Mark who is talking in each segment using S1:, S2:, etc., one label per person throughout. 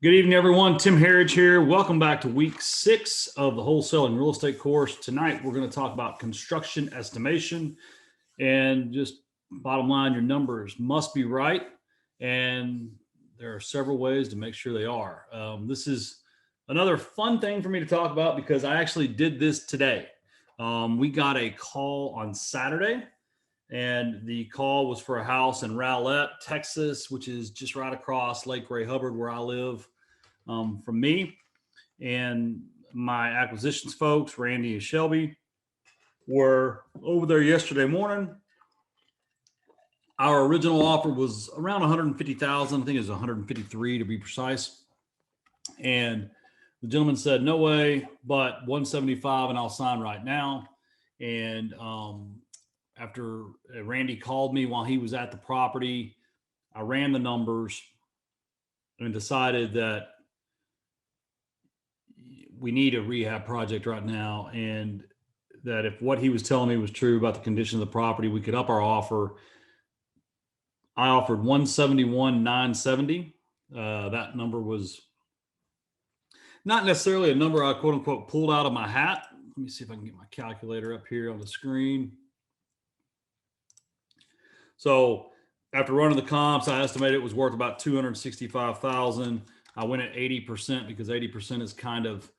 S1: Good evening, everyone. Tim Harridge here. Welcome back to week 6 of the wholesaling real estate course. Tonight, we're going to talk about construction estimation, and just bottom line, your numbers must be right. And there are several ways to make sure they are. This is another fun thing for me to talk about because I actually did this today. We got a call on Saturday, and the call was for a house in Rowlett, Texas, which is just right across Lake Ray Hubbard, where I live, from me. And my acquisitions folks, Randy and Shelby, were over there yesterday morning. Our original offer was around 150,000. I think it was 153 to be precise. And the gentleman said, "No way, but 175, and I'll sign right now." And after Randy called me while he was at the property, I ran the numbers and decided that we need a rehab project right now, and that if what he was telling me was true about the condition of the property, we could up our offer. I offered 171,970. That number was not necessarily a number I quote unquote pulled out of my hat. Let me see if I can get my calculator up here on the screen. So after running the comps, I estimated it was worth about 265,000. I went at 80% because 80% is kind of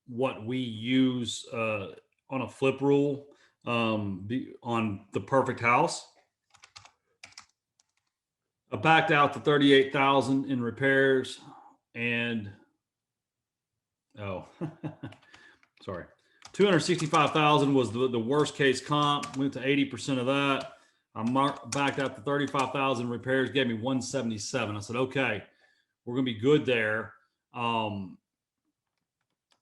S1: what we use on a flip rule on the perfect house. I backed out the 38,000 in repairs, and sorry, 265,000 was the worst case comp. Went to 80% of that. I backed out the 35,000 repairs, gave me 177. I said, okay, we're gonna be good there.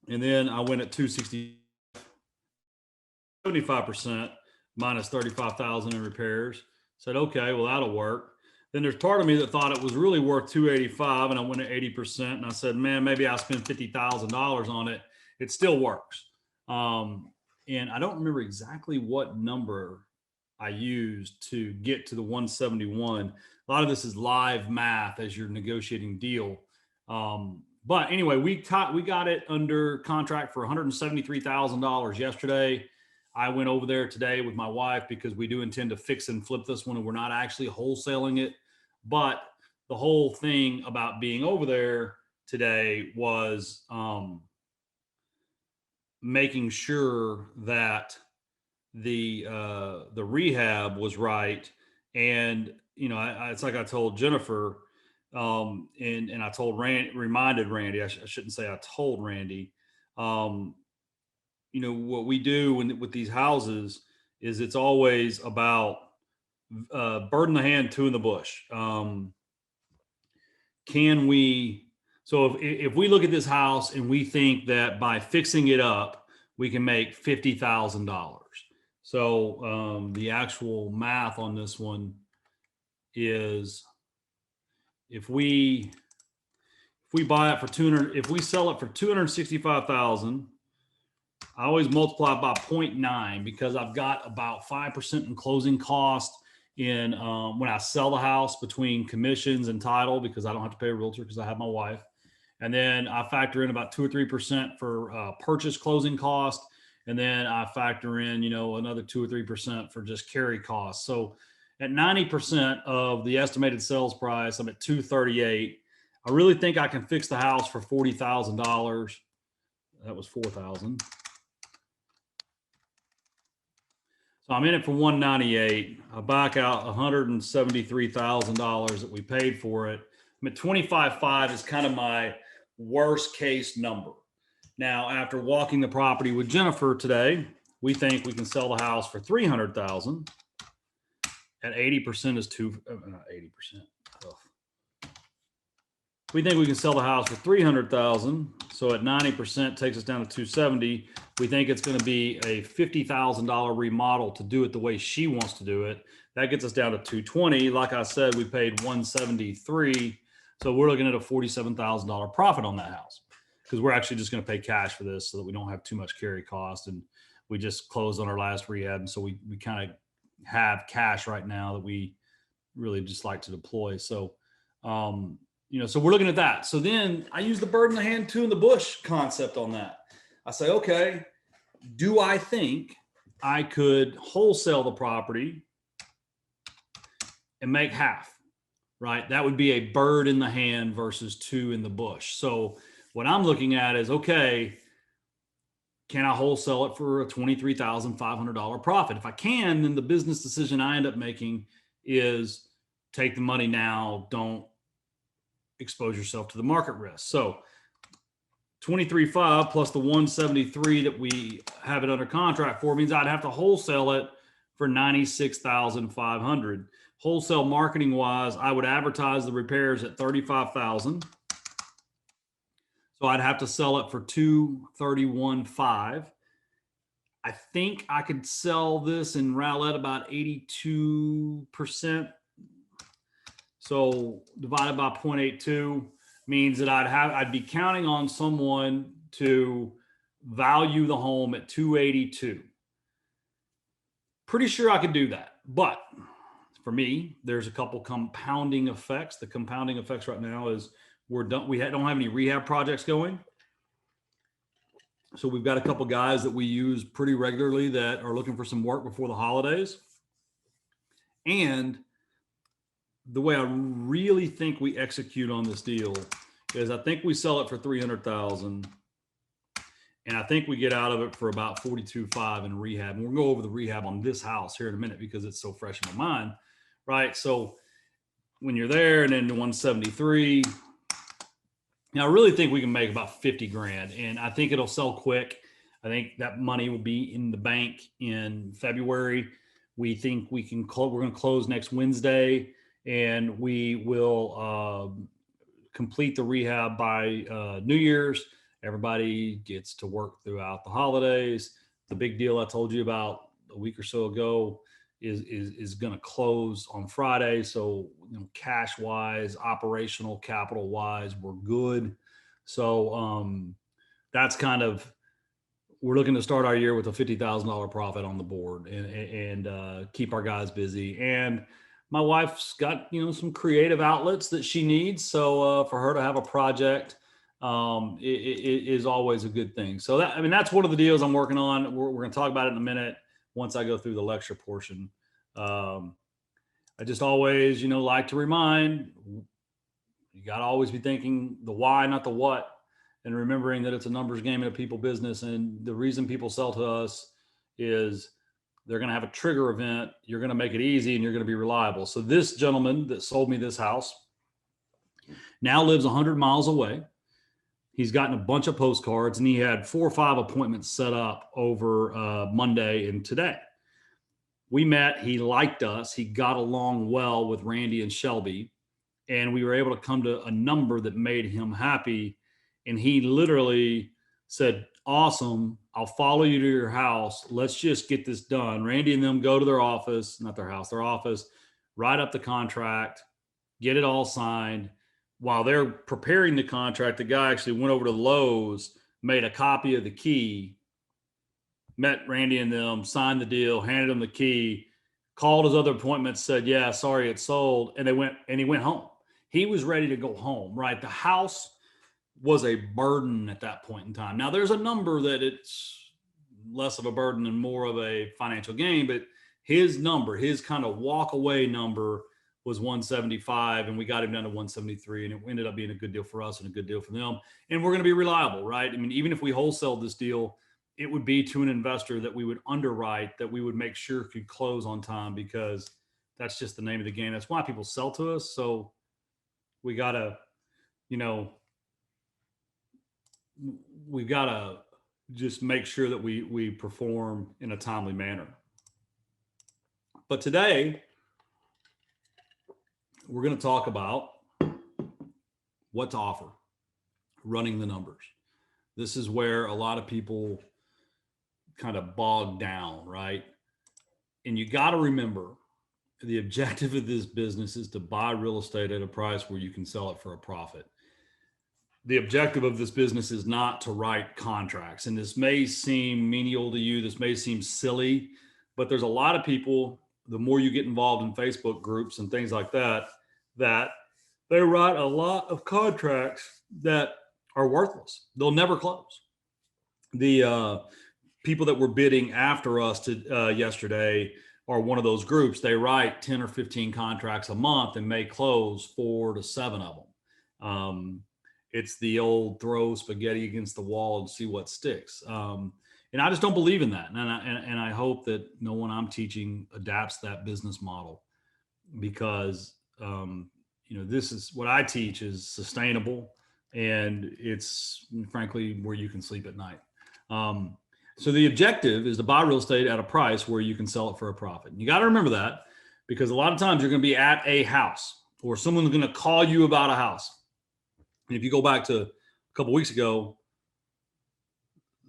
S1: And then I went at 260, 75% minus 35,000 in repairs. Said, okay, well, that'll work. Then there's part of me that thought it was really worth 285, and I went at 80%. And I said, man, maybe I'll spend $50,000 on it. It still works. And I don't remember exactly what number I used to get to the 171. A lot of this is live math as you're negotiating deal. But anyway, we got it under contract for $173,000 yesterday. I went over there today with my wife because we do intend to fix and flip this one, and we're not actually wholesaling it. But the whole thing about being over there today was making sure that the rehab was right. And it's like I told Jennifer, and I told reminded Randy. I shouldn't say I told Randy. What we do with these houses is it's always about bird in the hand, two in the bush. Can we? So if we look at this house and we think that by fixing it up, we can make $50,000. So the actual math on this one is, if we buy it for 200, if we sell it for 265,000, I always multiply by 0.9 because I've got about 5% in closing cost in when I sell the house between commissions and title, because I don't have to pay a realtor because I have my wife. And then I factor in about 2 or 3% for purchase closing cost. And then I factor in, another 2 or 3% for just carry costs. So at 90% of the estimated sales price, I'm at 238. I really think I can fix the house for $40,000. That was 4,000. So I'm in it for 198. I back out $173,000 that we paid for it. I'm at 25.5 is kind of my worst case number. Now, after walking the property with Jennifer today, we think we can sell the house for 300,000. At 80% is not 80%. Oh. We think we can sell the house for 300,000. So at 90% takes us down to 270. We think it's going to be a $50,000 remodel to do it the way she wants to do it. That gets us down to 220. Like I said, we paid 173. So we're looking at a $47,000 profit on that house, because we're actually just going to pay cash for this so that we don't have too much carry cost. And we just closed on our last rehab. And so we kind of have cash right now that we really just like to deploy. So so we're looking at that. So then I use the bird in the hand, two in the bush concept on that. I say, okay, do I think I could wholesale the property and make half, right? That would be a bird in the hand versus two in the bush. So what I'm looking at is, okay, can I wholesale it for a $23,500 profit? If I can, then the business decision I end up making is take the money now, don't expose yourself to the market risk. So 23.5 plus the 173 that we have it under contract for means I'd have to wholesale it for 96,500. Wholesale marketing wise, I would advertise the repairs at 35,000. So I'd have to sell it for 231.5. I think I could sell this in Rowlett about 82%. So divided by 0.82 means that I'd be counting on someone to value the home at 282. Pretty sure I could do that. But for me, there's a couple compounding effects. The compounding effects right now is we don't have any rehab projects going. So we've got a couple guys that we use pretty regularly that are looking for some work before the holidays. And the way I really think we execute on this deal is I think we sell it for 300,000, and I think we get out of it for about 42.5 in rehab. And we'll go over the rehab on this house here in a minute because it's so fresh in my mind, right? So when you're there and then the 173, now I really think we can make about 50 grand, and I think it'll sell quick. I think that money will be in the bank in February. We think we can we're going to close next Wednesday, and we will complete the rehab by New Year's. Everybody gets to work throughout the holidays. The big deal I told you about a week or so ago is going to close on Friday. So, cash wise, operational capital wise, we're good. So that's kind of, we're looking to start our year with a $50,000 profit on the board and keep our guys busy. And my wife's got, some creative outlets that she needs. So for her to have a project it is always a good thing. So that's one of the deals I'm working on. We're going to talk about it in a minute once I go through the lecture portion. I just always, like to remind, you got to always be thinking the why, not the what, and remembering that it's a numbers game and a people business. And the reason people sell to us is they're going to have a trigger event. You're going to make it easy and you're going to be reliable. So this gentleman that sold me this house now lives 100 miles away. He's gotten a bunch of postcards, and he had 4 or 5 appointments set up over Monday and today. We met. He liked us. He got along well with Randy and Shelby, and we were able to come to a number that made him happy. And he literally said, awesome, I'll follow you to your house. Let's just get this done. Randy and them go to their office, not their house, their office, write up the contract, get it all signed. While they're preparing the contract, the guy actually went over to Lowe's, made a copy of the key, met Randy and them, signed the deal, handed him the key, called his other appointments, said, yeah, sorry, it's sold. And he went home. He was ready to go home, right? The house was a burden at that point in time. Now there's a number that it's less of a burden and more of a financial gain, but his number, his kind of walk away number was 175, and we got him down to 173, and it ended up being a good deal for us and a good deal for them. And we're going to be reliable, right? I mean, even if we wholesaled this deal, it would be to an investor that we would underwrite, that we would make sure could close on time, because that's just the name of the game. That's why people sell to us. So we got to, we've got to just make sure that we perform in a timely manner. But today, we're going to talk about what to offer, running the numbers. This is where a lot of people kind of bog down, right? And you got to remember, the objective of this business is to buy real estate at a price where you can sell it for a profit. The objective of this business is not to write contracts. And this may seem menial to you. This may seem silly, but there's a lot of people, the more you get involved in Facebook groups and things like that, that they write a lot of contracts that are worthless. They'll never close. The people that were bidding after us yesterday are one of those groups. They write 10 or 15 contracts a month and may close 4 to 7 of them. It's the old throw spaghetti against the wall and see what sticks. And I just don't believe in that. And I hope that no one I'm teaching adapts that business model, because this is what I teach is sustainable, and it's frankly where you can sleep at night. So the objective is to buy real estate at a price where you can sell it for a profit. And you got to remember that, because a lot of times you're going to be at a house or someone's going to call you about a house. And if you go back to a couple weeks ago,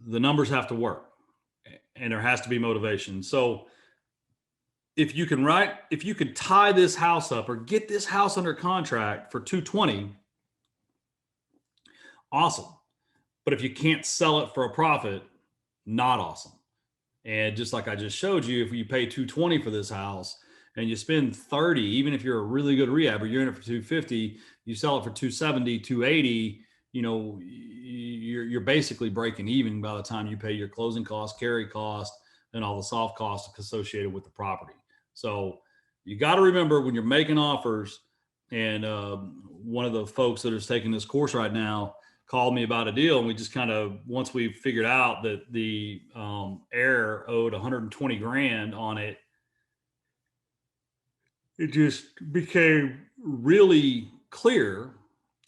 S1: the numbers have to work and there has to be motivation. So if you could tie this house up or get this house under contract for 220, awesome. But if you can't sell it for a profit, not awesome. And just like I just showed you, if you pay 220 for this house and you spend 30, even if you're a really good rehabber, you're in it for 250, you sell it for 270, 280, you're basically breaking even by the time you pay your closing costs, carry cost, and all the soft costs associated with the property. So you got to remember when you're making offers, and one of the folks that is taking this course right now called me about a deal, and we just kind of, once we figured out that the heir owed 120 grand on it, it just became really clear.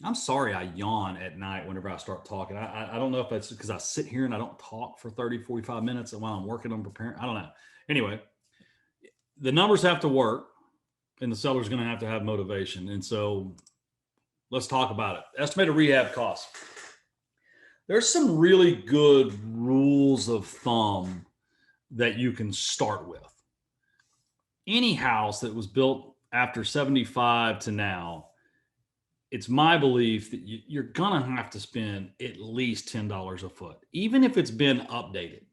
S1: I'm sorry I yawn at night whenever I start talking. I don't know if that's because I sit here and I don't talk for 30, 45 minutes while I'm working on preparing. I don't know. Anyway, the numbers have to work and the seller's going to have motivation. And so let's talk about it. Estimated rehab costs. There's some really good rules of thumb that you can start with. Any house that was built after 75 to now, it's my belief that you're going to have to spend at least $10 a foot, even if it's been updated.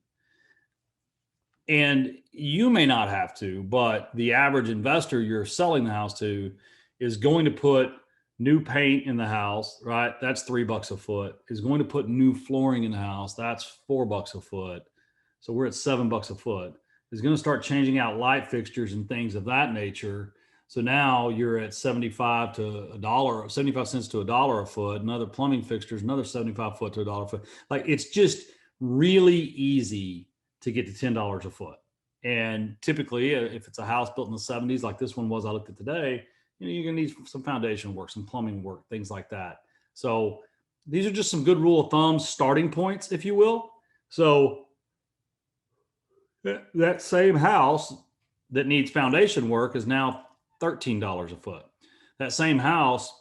S1: And you may not have to, but the average investor you're selling the house to is going to put new paint in the house, right? That's $3 a foot. Is going to put new flooring in the house. That's $4 a foot. So we're at $7 a foot. Is going to start changing out light fixtures and things of that nature. So now you're at 75 cents to $1 a foot. Another plumbing fixtures, another 75 foot to $1 a foot. Like, it's just really easy to get to $10 a foot. And typically, if it's a house built in the 70s, like this one was I looked at today, you're going to need some foundation work, some plumbing work, things like that. So these are just some good rule of thumb starting points, if you will. So that same house that needs foundation work is now $13 a foot. That same house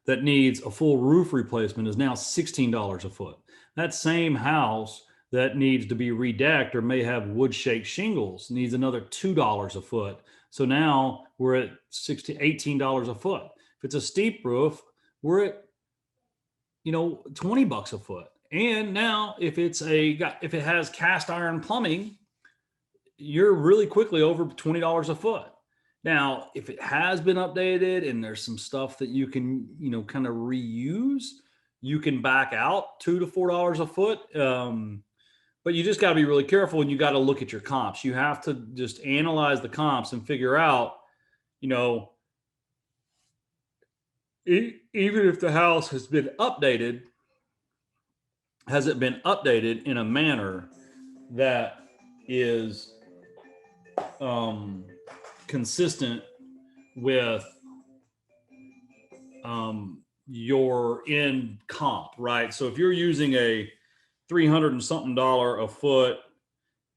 S1: that needs a full roof replacement is now $16 a foot. That same house that needs to be redecked or may have wood shake shingles needs another $2 a foot. So now we're at $18 a foot. If it's a steep roof, we're at $20 a foot. And now if it has cast iron plumbing, you're really quickly over $20 a foot. Now, if it has been updated and there's some stuff that you can, kind of reuse, you can back out $2 to $4 a foot. But you just got to be really careful, and you got to look at your comps. You have to just analyze the comps and figure out, even if the house has been updated, has it been updated in a manner that is consistent with your end comp, right? So if you're using a $300 and something a foot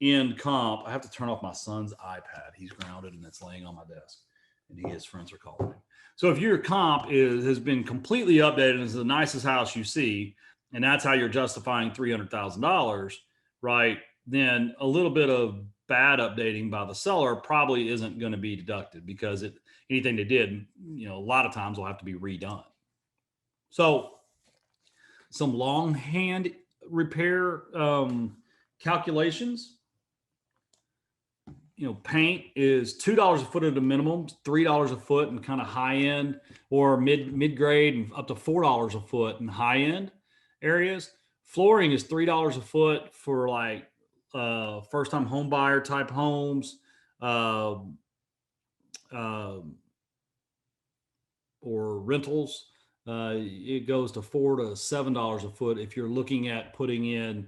S1: end comp, I have to turn off my son's iPad. He's grounded and it's laying on my desk, and his friends are calling me. So if your comp has been completely updated and is the nicest house you see, and that's how you're justifying $300,000, right? Then a little bit of bad updating by the seller probably isn't going to be deducted, because anything they did, a lot of times will have to be redone. So some longhand repair calculations. paint is $2 a foot at a minimum, $3 a foot and kind of high end, or mid grade and up to $4 a foot in high end areas. Flooring is $3 a foot for like first time home buyer type homes, uh, uh, or rentals. It goes to $4 to $7 a foot if you're looking at putting in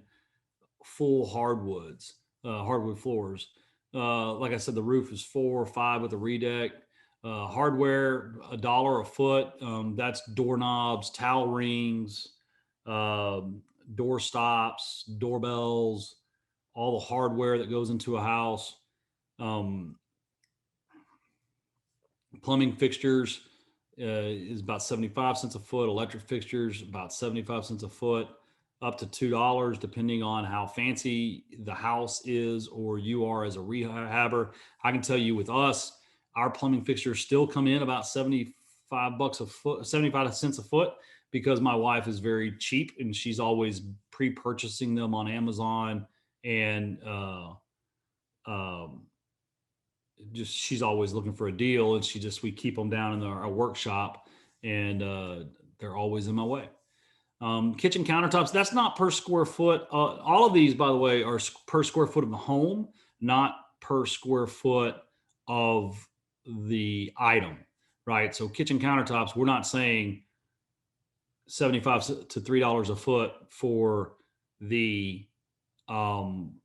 S1: full hardwood floors. Like I said, the roof is 4 or 5 with a redeck. Hardware, $1 a foot. That's doorknobs, towel rings, um, door stops, doorbells, all the hardware that goes into a house. Um, Plumbing fixtures is about 75 cents a foot. Electric fixtures, about 75 cents a foot, up to $2, depending on how fancy the house is or you are as a rehabber. I can tell you with us, our plumbing fixtures still come in about 75 bucks a foot, 75 cents a foot, because my wife is very cheap and she's always pre-purchasing them on Amazon, and um, just she's always looking for a deal, and we keep them down in our workshop, and they're always in my way. Kitchen countertops, that's not per square foot. All of these, by the way, are per square foot of the home, not per square foot of the item, right? So kitchen countertops, we're not saying 75 to $3 a foot for the um,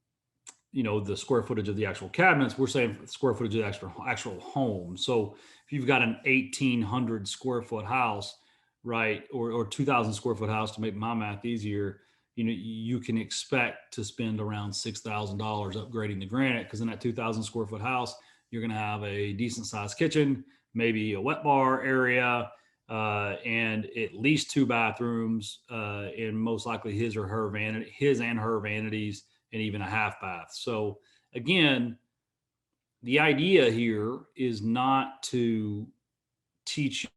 S1: the square footage of the actual cabinets. We're saying square footage of the actual home. So if you've got an 1,800 square foot house, right, or 2,000 square foot house, to make my math easier, you can expect to spend around $6,000 upgrading the granite, because in that 2,000 square foot house, you're going to have a decent sized kitchen, maybe a wet bar area, and at least 2 bathrooms, and most likely his and her vanities, and even a half bath. So again, the idea here is not to teach you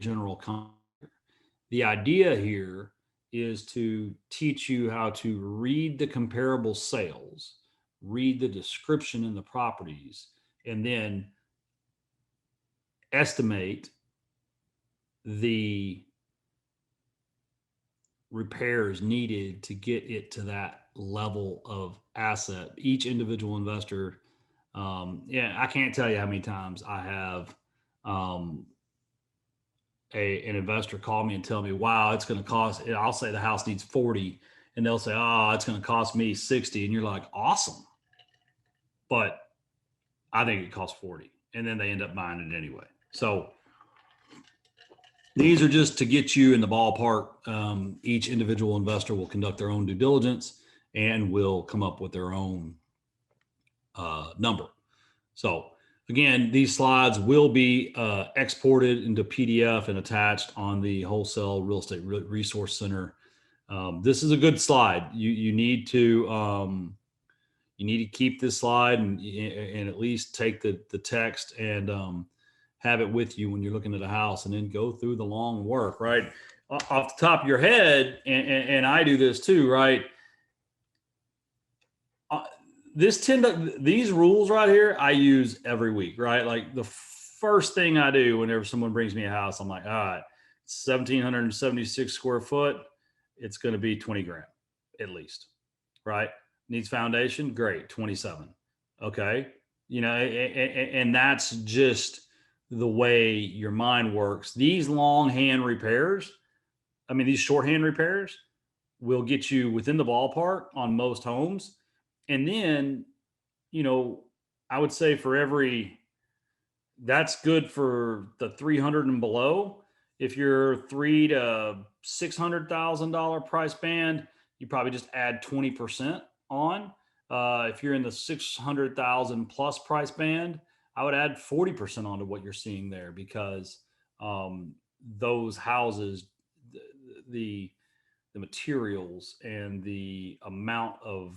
S1: general concept. The idea here is to teach you how to read the comparable sales, read the description in the properties, and then estimate the repairs needed to get it to that level of asset. Each individual investor, I can't tell you how many times I have um, an investor call me and tell me, wow, it's going to cost, I'll say the house needs 40, and they'll say, oh, it's going to cost me 60. And you're like, awesome. But I think it costs 40. And then they end up buying it anyway. So these are just to get you in the ballpark. Each individual investor will conduct their own due diligence and will come up with their own number. So again, these slides will be exported into PDF and attached on the Wholesale Real Estate Resource Center. This is a good slide. You need to keep this slide and at least take the text and have it with you when you're looking at a house, and then go through the long work, right? Off the top of your head, and I do this too, right? These rules right here, I use every week, right? Like the first thing I do whenever someone brings me a house, I'm like, all right, 1,776 square foot. It's going to be 20 grand at least, right? Needs foundation. Great. 27. Okay. And that's just the way your mind works. These longhand repairs, these shorthand repairs will get you within the ballpark on most homes. And then, I would say that's good for the 300 and below. If you're $300,000 to $600,000 price band, you probably just add 20% on. If you're in the 600,000 plus price band, I would add 40% onto what you're seeing there, because those houses, the materials and the amount of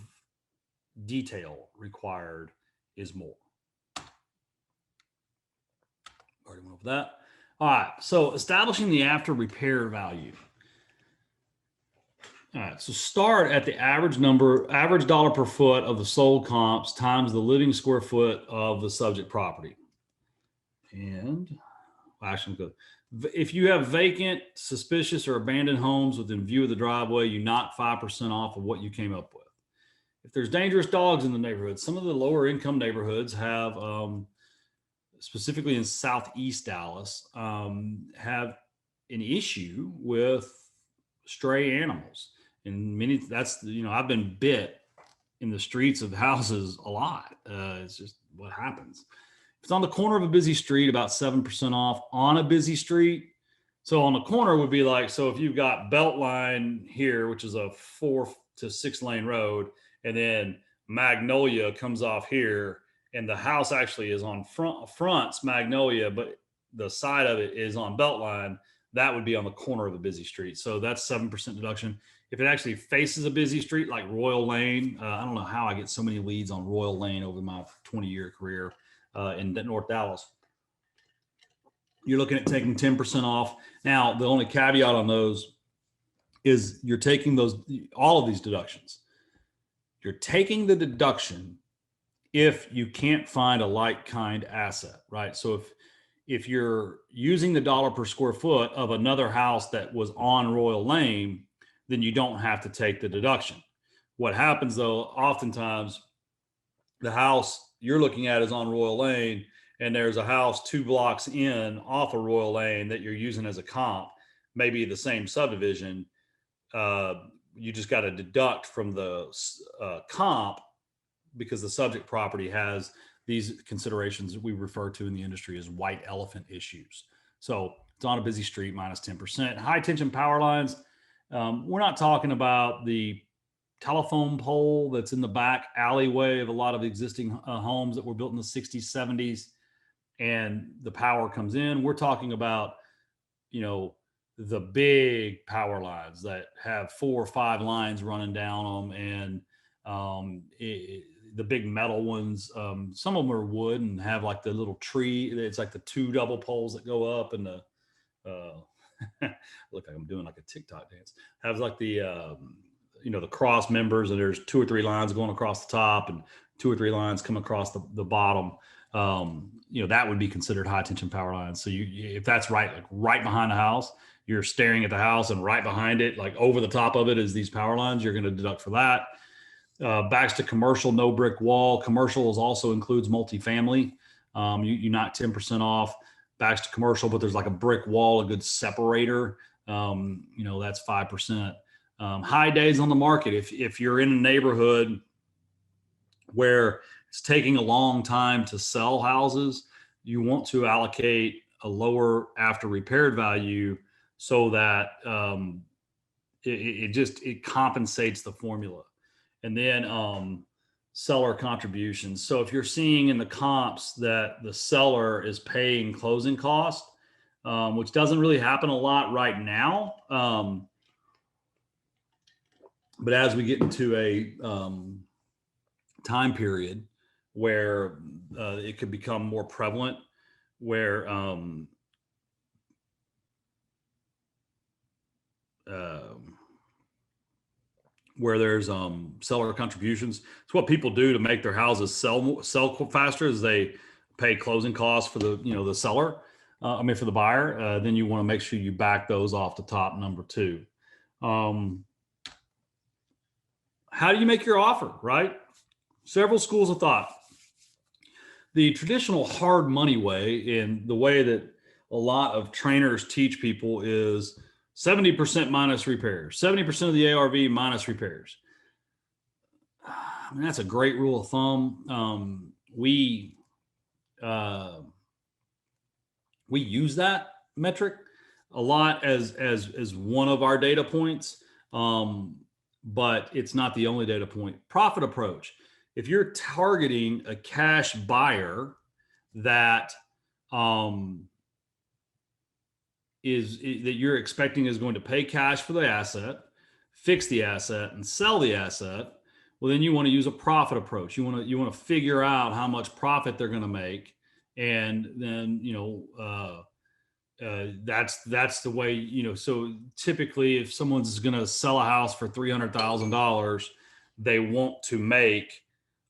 S1: detail required is more. Already went over that. All right. So establishing the after repair value. All right, so start at the average dollar per foot of the sold comps times the living square foot of the subject property. And actually, if you have vacant, suspicious, or abandoned homes within view of the driveway, you knock 5% off of what you came up with. If there's dangerous dogs in the neighborhood, some of the lower income neighborhoods have, specifically in Southeast Dallas, have an issue with stray animals. And I've been bit in the streets of houses a lot. It's just what happens. If it's on the corner of a busy street, about 7% off on a busy street. So on the corner would be like, so if you've got Beltline here, which is a 4 to 6 lane road, and then Magnolia comes off here, and the house actually is on fronts Magnolia, but the side of it is on Beltline, that would be on the corner of a busy street. So that's 7% deduction. If it actually faces a busy street like Royal Lane, I don't know how I get so many leads on Royal Lane over my 20-year career in North Dallas. You're looking at taking 10% off. Now, the only caveat on those is you're taking all of these deductions. You're taking the deduction if you can't find a like kind asset, right? So if you're using the dollar per square foot of another house that was on Royal Lane, then you don't have to take the deduction. What happens though, oftentimes the house you're looking at is on Royal Lane, and there's a house 2 blocks in off of Royal Lane that you're using as a comp, maybe the same subdivision. You just got to deduct from the comp because the subject property has these considerations that we refer to in the industry as white elephant issues. So it's on a busy street, minus 10%. High tension power lines. We're not talking about the telephone pole that's in the back alleyway of a lot of existing homes that were built in the 60s, 70s, and the power comes in. We're talking about, the big power lines that have 4 or 5 lines running down them, and the big metal ones. Some of them are wood and have like the little tree. It's like the 2 double poles that go up, and the look like I'm doing like a TikTok dance. Has like the the cross members, and there's 2 or 3 lines going across the top and 2 or 3 lines come across the bottom. That would be considered high tension power lines. So if that's right behind the house, you're staring at the house, and right behind it, like over the top of it, is these power lines. You're going to deduct for that. Backs to commercial, no brick wall. Commercial also includes multifamily. You knock 10% off. Backs to commercial, but there's like a brick wall, a good separator. That's 5%. High days on the market. If you're in a neighborhood where it's taking a long time to sell houses, you want to allocate a lower after repaired value so that it compensates the formula. And then seller contributions. So if you're seeing in the comps that the seller is paying closing cost, which doesn't really happen a lot right now, but as we get into a time period where it could become more prevalent, where there's seller contributions. It's what people do to make their houses sell faster, is they pay closing costs for the seller. For the buyer. Then you want to make sure you back those off the top, number 2. How do you make your offer, right? Several schools of thought. The traditional hard money way, and the way that a lot of trainers teach people, is 70% minus repairs, 70% of the ARV minus repairs. That's a great rule of thumb. We use that metric a lot as one of our data points, but it's not the only data point. Profit approach. If you're targeting a cash buyer that that you're expecting is going to pay cash for the asset, fix the asset, and sell the asset, well, then you want to use a profit approach. You want to figure out how much profit they're going to make, and then that's the way, you know. So typically, if someone's going to sell a house for $300,000, they want to make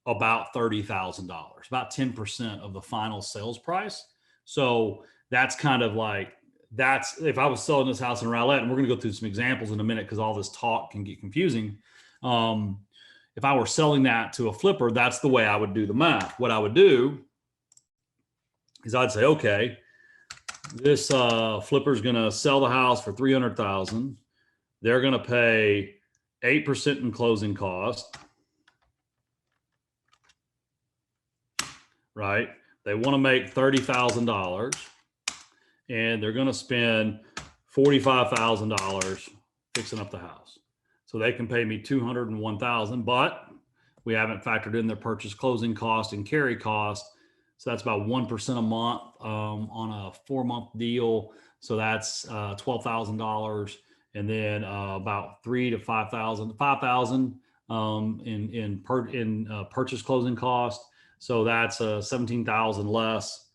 S1: about $30,000, about 10% of the final sales price. So that's kind of like, that's if I was selling this house in Rowlett, and we're going to go through some examples in a minute because all this talk can get confusing. If I were selling that to a flipper, that's the way I would do the math. What I would do is I'd say, okay, this flipper is going to sell the house for 300,000. They're going to pay 8% in closing cost, right? They want to make $30,000, and they're going to spend $45,000 fixing up the house. So they can pay me $201,000, but we haven't factored in their purchase closing cost and carry cost. So that's about 1% a month on a 4-month deal. So that's $12,000, and then about $3,000 to $5,000 in purchase closing cost. So that's 17,000 less.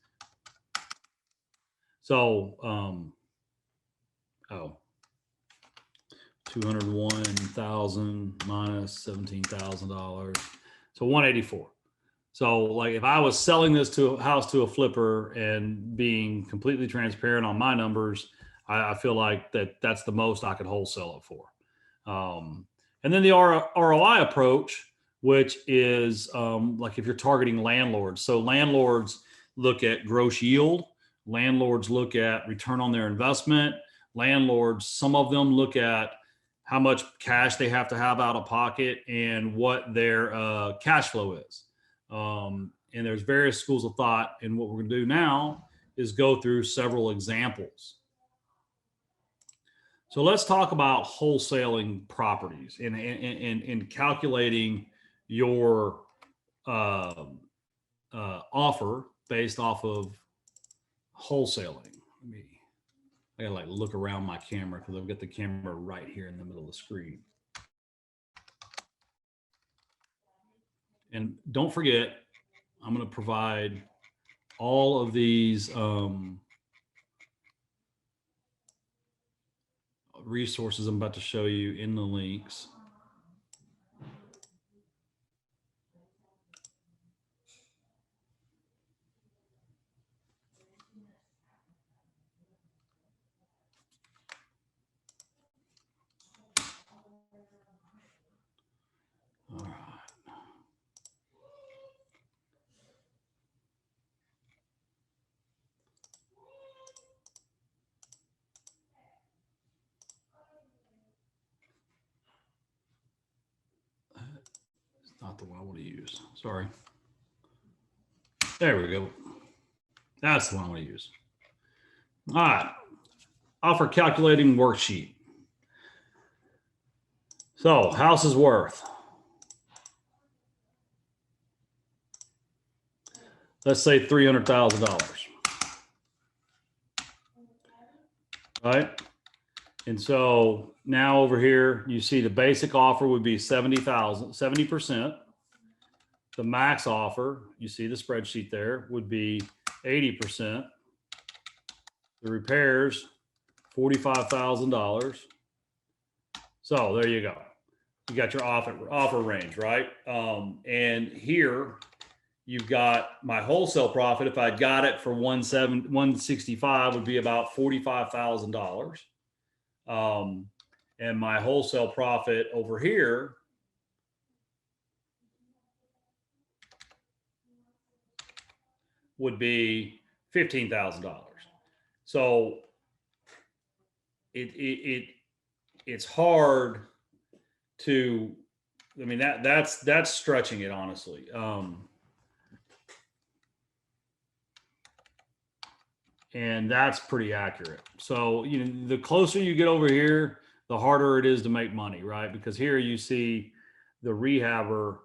S1: So 201,000 minus $17,000, so 184. So like if I was selling this to a house to a flipper and being completely transparent on my numbers, I feel like that's the most I could wholesale it for. And then the ROI approach, which is like if you're targeting landlords. So landlords look at gross yield. Landlords look at return on their investment. Landlords, some of them look at how much cash they have to have out of pocket and what their cash flow is. And there's various schools of thought. And what we're going to do now is go through several examples. So let's talk about wholesaling properties and calculating your offer based off of wholesaling. I gotta like look around my camera because I've got the camera right here in the middle of the screen. And don't forget, I'm going to provide all of these resources I'm about to show you in the links. All right. It's not the one I want to use. Sorry. There we go. That's the one I want to use. All right. Offer calculating worksheet. So house is worth. Let's say $300,000. Right? And so now over here, you see the basic offer would be 70,000, 70%. The max offer, you see the spreadsheet there, would be 80%. The repairs, $45,000. So there you go. You got your offer range, right? And here you've got my wholesale profit. If I got it for 165, would be about $45,000. And my wholesale profit over here would be $15,000. So it's hard to, I mean, that's stretching it, honestly. And that's pretty accurate. So, you know, the closer you get over here, the harder it is to make money, right? Because here you see the rehabber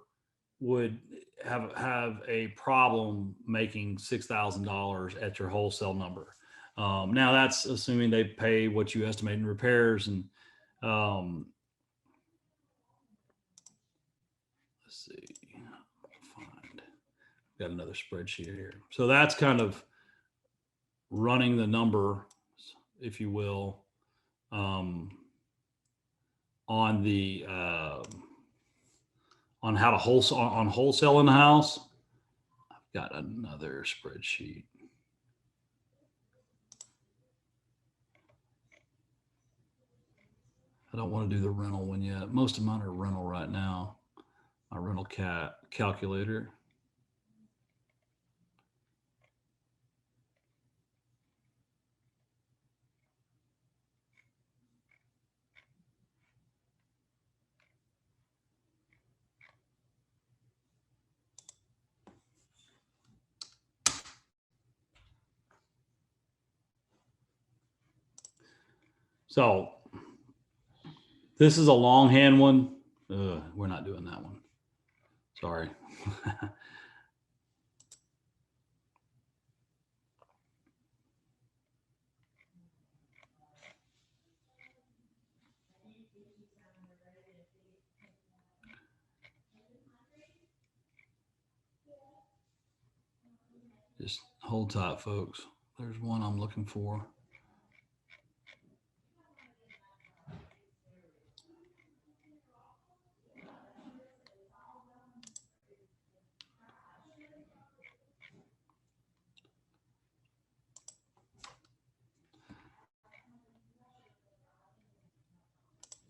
S1: would have a problem making $6,000 at your wholesale number. Now that's assuming they pay what you estimate in repairs. And let's see, got another spreadsheet here. So that's kind of running the number. if you will, on the on how to wholesale on wholesaling the house. I've got another spreadsheet. I don't want to do the rental one yet. Most of mine are rental right now. My rental calculator. So this is a longhand one. We're not doing that one. Sorry. Just hold tight, folks. There's one I'm looking for.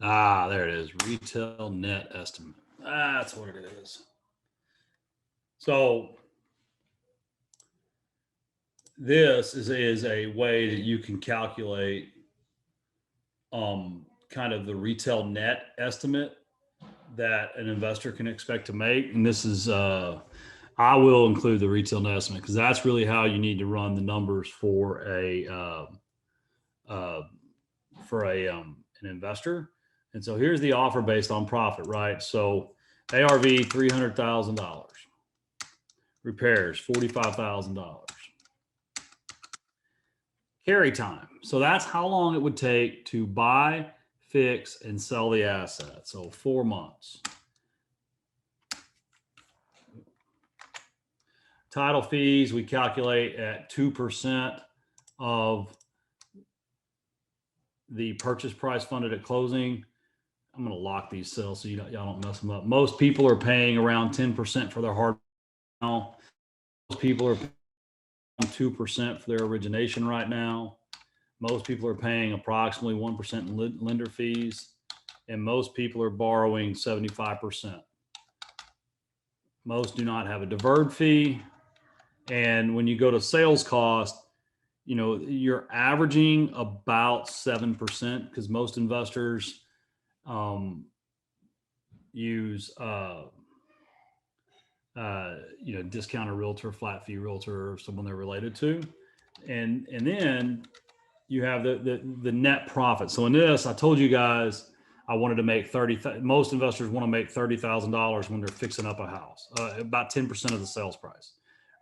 S1: Ah, there it is. Retail net estimate. That's what it is. So this is a way that you can calculate kind of the retail net estimate that an investor can expect to make. And this is I will include the retail net estimate because that's really how you need to run the numbers for uh, an investor. And so here's the offer based on profit, right? So ARV $300,000, repairs $45,000, carry time. So that's how long it would take to buy, fix, and sell the asset. So 4 months. Title fees we calculate at 2% of the purchase price funded at closing. I'm going to lock these cells so y'all don't mess them up. Most people are paying around 10% for their hard. Now, most people are paying 2% for their origination right now. Most people are paying approximately 1% in lender fees, and most people are borrowing 75%. Most do not have a deferred fee. And when you go to sales cost, you know, you're averaging about 7% because most investors use, you know, discounted realtor, flat fee realtor, or someone they're related to. And then you have the net profit. So in this, I told you guys, I wanted to make most investors want to make $30,000 when they're fixing up a house, about 10% of the sales price,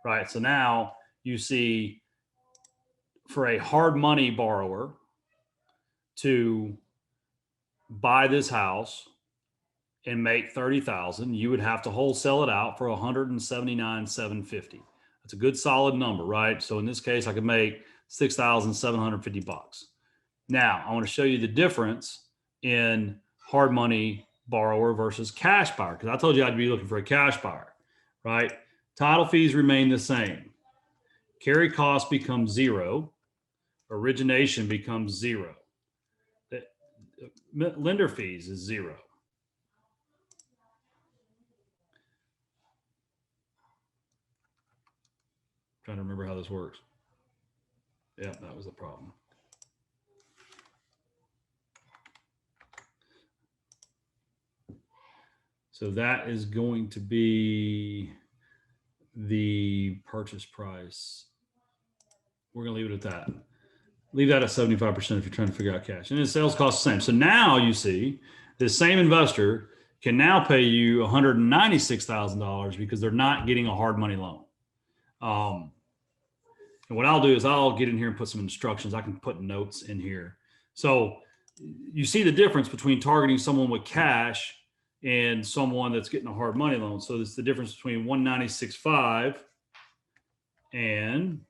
S1: right? So now you see for a hard money borrower to buy this house and make 30,000, you would have to wholesale it out for 179,750. That's a good solid number, right? So in this case, I could make $6,750. Now, I want to show you the difference in hard money borrower versus cash buyer, because I told you I'd be looking for a cash buyer, right? Title fees remain the same. Carry cost becomes zero. Origination becomes zero. The lender fees is zero. Trying to remember how this works. Yeah, that was the problem. So that is going to be the purchase price. We're going to leave it at that. Leave that at 75% if you're trying to figure out cash. And the sales cost the same. So now you see this same investor can now pay you $196,000 because they're not getting a hard money loan. And what I'll do is I'll get in here and put some instructions. I can put notes in here. So you see the difference between targeting someone with cash and someone that's getting a hard money loan. So it's the difference between 196.5 and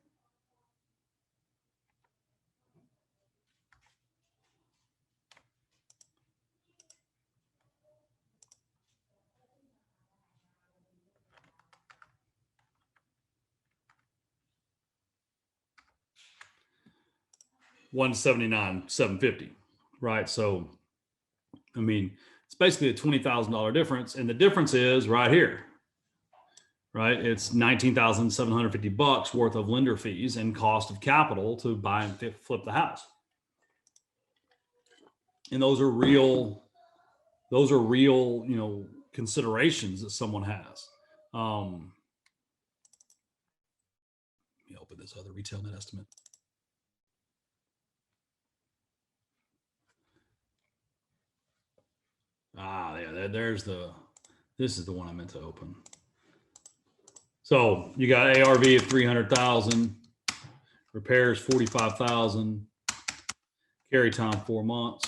S1: 179, 750, right? So, I mean, it's basically a $20,000 difference. And the difference is right here, right? It's 19,750 bucks worth of lender fees and cost of capital to buy and flip the house. And those are real, considerations that someone has. Let me open this other retail net estimate. Yeah, this is the one I meant to open. So you got ARV of 300,000, repairs 45,000, carry time 4 months,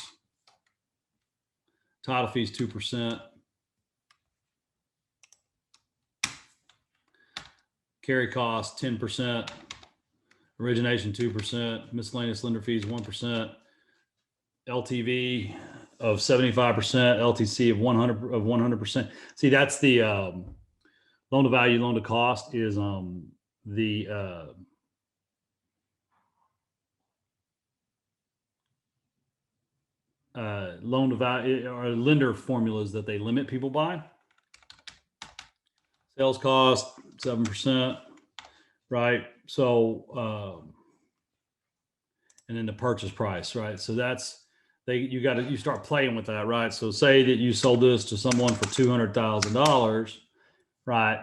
S1: title fees 2%, carry cost 10%, origination 2%, miscellaneous lender fees 1%, LTV of 75%, LTC of 100%. See, that's the loan to value, loan to cost is the loan to value or lender formulas that they limit people by. Sales cost 7%, right? So and then the purchase price, right? So that's you start playing with that, right? So say that you sold this to someone for $200,000, right?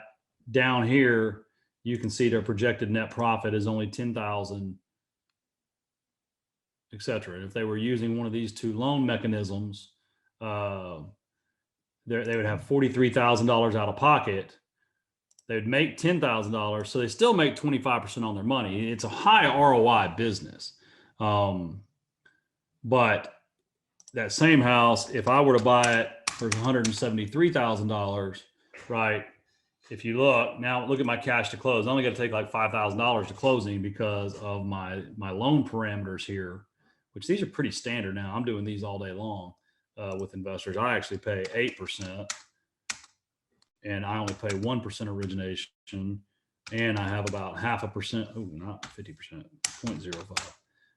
S1: Down here, you can see their projected net profit is only 10,000, et cetera. And if they were using one of these two loan mechanisms, they would have $43,000 out of pocket. They would make $10,000, so they still make 25% on their money. It's a high ROI business. But that same house, if I were to buy it for $173,000, right? If you look at my cash to close, I only got to take like $5,000 to closing because of my loan parameters here, which these are pretty standard now. I'm doing these all day long with investors. I actually pay 8%, and I only pay 1% origination, and I have about 0.5%. Oh, not 50%, 0.05,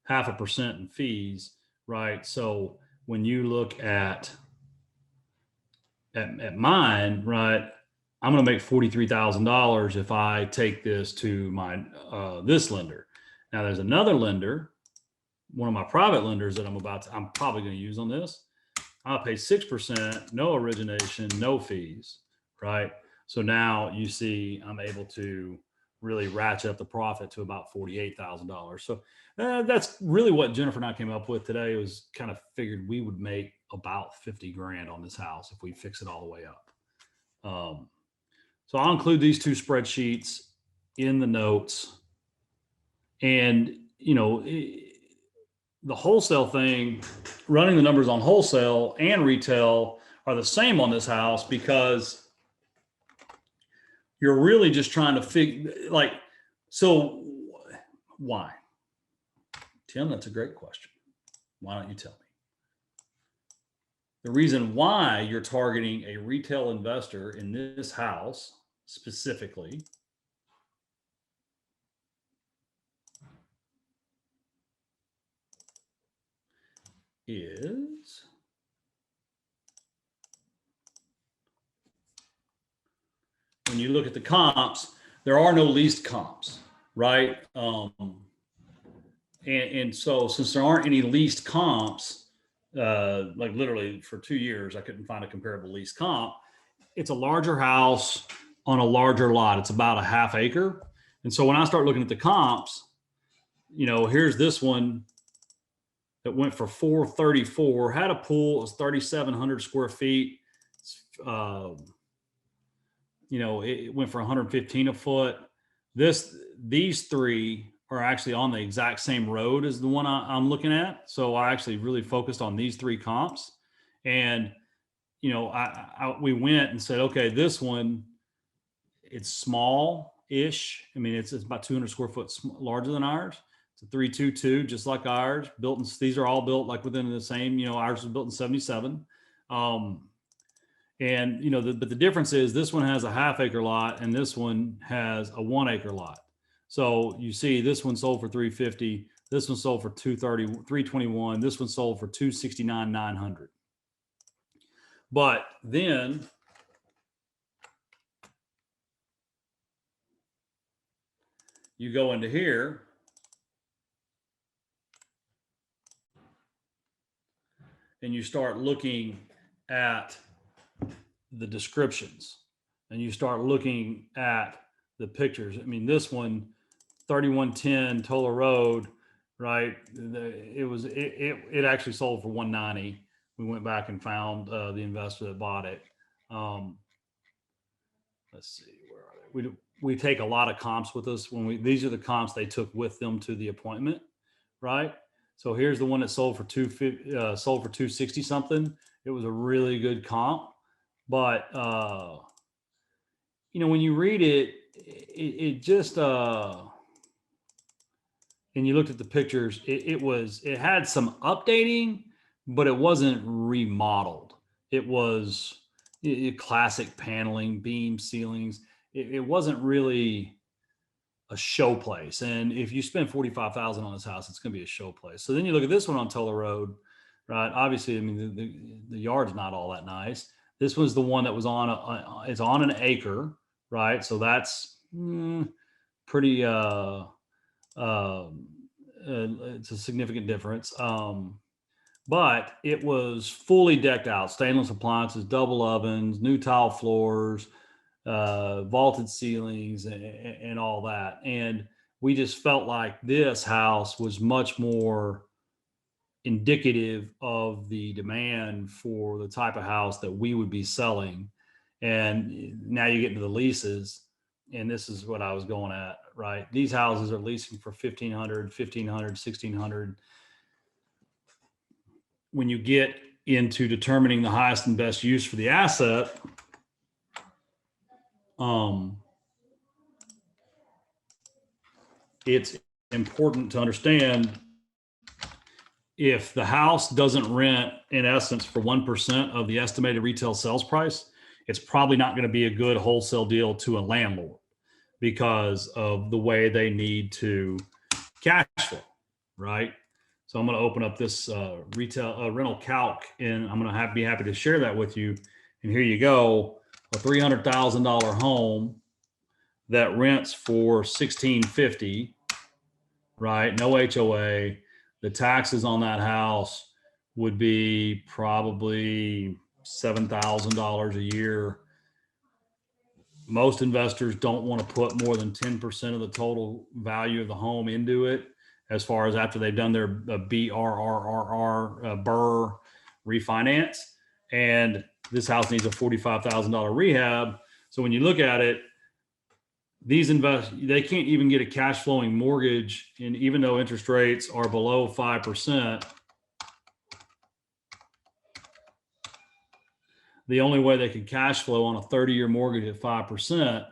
S1: 0.5% in fees, right? So when you look at mine, right, I'm going to make $43,000 if I take this to my this lender. Now there's another lender, one of my private lenders that I'm probably going to use on this. I'll pay 6%, no origination, no fees, right? So now you see I'm able to really ratchet up the profit to about $48,000. So that's really what Jennifer and I came up with today. Was kind of figured we would make about 50 grand on this house if we fix it all the way up. So I'll include these two spreadsheets in the notes. And, the wholesale thing, running the numbers on wholesale and retail are the same on this house because you're really just trying to figure, so why? Tim, that's a great question. Why don't you tell me? The reason why you're targeting a retail investor in this house specifically is when you look at the comps, there are no leased comps, right? And so since there aren't any leased comps, like literally for 2 years, I couldn't find a comparable leased comp. It's a larger house on a larger lot. It's about a half acre. And so when I start looking at the comps, here's this one that went for 434, had a pool, it was 3,700 square feet. It went for 115 a foot. These three are actually on the exact same road as the one I'm looking at. So I actually really focused on these three comps. And, we went and said, okay, this one, it's small-ish. I mean, it's about 200 square foot larger than ours. It's a 322, just like ours. These are all built like within the same, ours was built in 77. But the difference is this one has a half acre lot and this one has a 1 acre lot. So you see this one sold for 350, This one sold for 230, 321. This one sold for 269, 900. But then you go into here and you start looking at the descriptions and you start looking at the pictures. I mean, this one, 3110 Tola Road, right? It actually sold for 190. We went back and found the investor that bought it. Let's see, where are they? We take a lot of comps with us these are the comps they took with them to the appointment, right? So here's the one that sold for 260 something. It was a really good comp, but when you read it just and you looked at the pictures, it had some updating, but it wasn't remodeled. It was classic paneling, beam ceilings. It wasn't really a show place. And if you spend 45,000 on this house, it's going to be a show place. So then you look at this one on Tola Road, right? Obviously, I mean, the yard's not all that nice. This was the one that was it's on an acre, right? So that's pretty, it's a significant difference. But it was fully decked out, stainless appliances, double ovens, new tile floors, vaulted ceilings, and all that. And we just felt like this house was much more indicative of the demand for the type of house that we would be selling. And now you get into the leases, and this is what I was going at, right? These houses are leasing for 1,500, 1,500, 1,600. When you get into determining the highest and best use for the asset, it's important to understand if the house doesn't rent in essence for 1% of the estimated retail sales price, it's probably not going to be a good wholesale deal to a landlord because of the way they need to cash flow, right? So I'm going to open up this rental calc, and I'm going to be happy to share that with you. And here you go, a $300,000 home that rents for $1,650, right? No HOA. The taxes on that house would be probably $7,000 a year. Most investors don't want to put more than 10% of the total value of the home into it, as far as after they've done their BRRRR refinance. And this house needs a $45,000 rehab. So when you look at it, these they can't even get a cash flowing mortgage. And even though interest rates are below 5%, the only way they could cash flow on a 30-year mortgage at 5%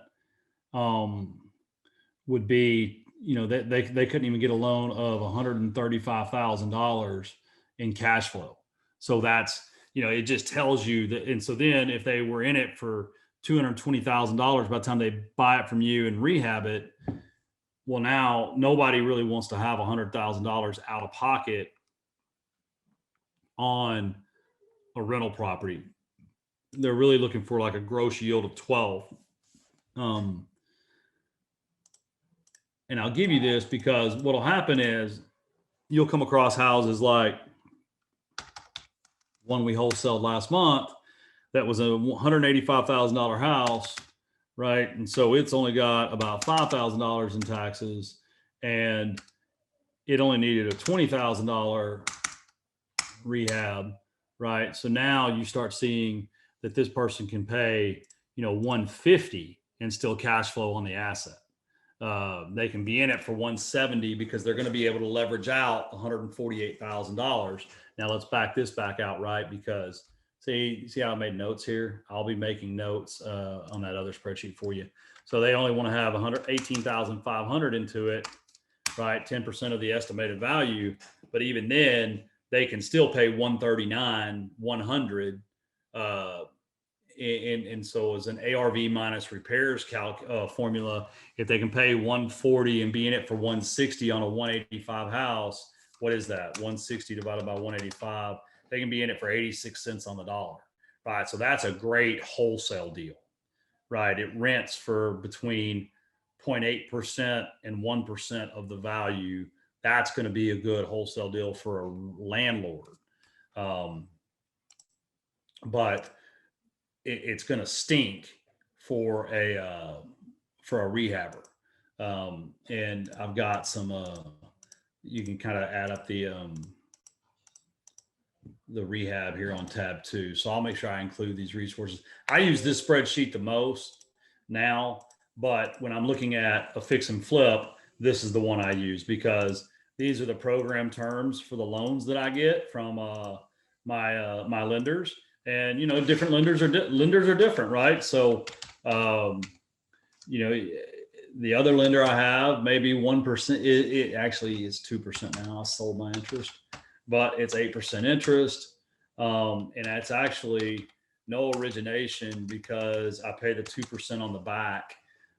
S1: would be, they couldn't even get a loan of $135,000 in cash flow. So that's, it just tells you that. And so then if they were in it for $220,000 by the time they buy it from you and rehab it, well, now nobody really wants to have $100,000 out of pocket on a rental property. They're really looking for like a gross yield of 12. And I'll give you this because what'll happen is you'll come across houses like one we wholesaled last month that was a $185,000 house, right? And so it's only got about $5,000 in taxes, and it only needed a $20,000 rehab, right? So now you start seeing that this person can pay, $150 and still cash flow on the asset. They can be in it for $170 because they're going to be able to leverage out $148,000. Now let's back this back out, right? Because see how I made notes here? I'll be making notes on that other spreadsheet for you. So they only want to have $118,500 into it, right? 10% of the estimated value. But even then, they can still pay $139,100 and so as an ARV minus repairs formula, if they can pay 140 and be in it for 160 on a 185 house, what is that? 160 divided by 185. They can be in it for 86 cents on the dollar, right? So that's a great wholesale deal, right? It rents for between 0.8% and 1% of the value. That's going to be a good wholesale deal for a landlord. But it's going to stink for a rehabber. And I've got some, you can kind of add up the rehab here on tab 2. So I'll make sure I include these resources. I use this spreadsheet the most now, but when I'm looking at a fix and flip, this is the one I use because these are the program terms for the loans that I get from my lenders. And different lenders are different, right? So the other lender I have, maybe 1%. It actually is 2% now. I sold my interest, but it's 8% interest. And that's actually no origination because I pay the 2% on the back.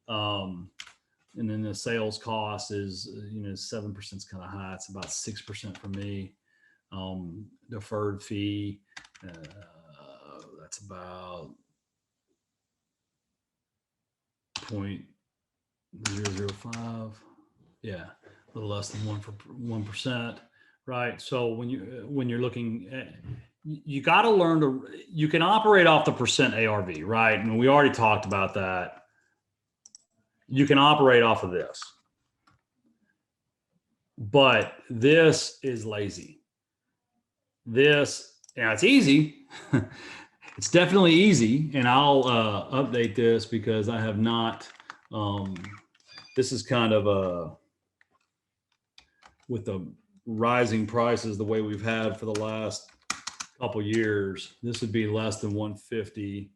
S1: And then the sales cost is, 7% is kind of high. It's about 6% for me. Deferred fee, that's about 0.005. Yeah, a little less than 1%, right? So when you're looking at, you got to learn you can operate off the percent ARV, right? And we already talked about that. You can operate off of this, but this is lazy. It's easy. It's definitely easy. And I'll update this because I have not, this is kind of with the rising prices, the way we've had for the last couple years, this would be less than 150.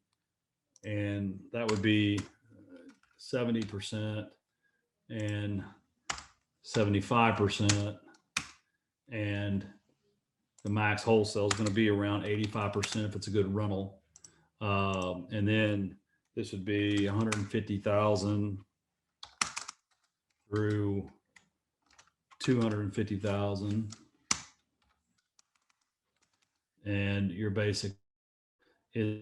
S1: And that would be 70% and 75%. And the max wholesale is going to be around 85% if it's a good rental. And then this would be 150,000 through 250,000. And your basic is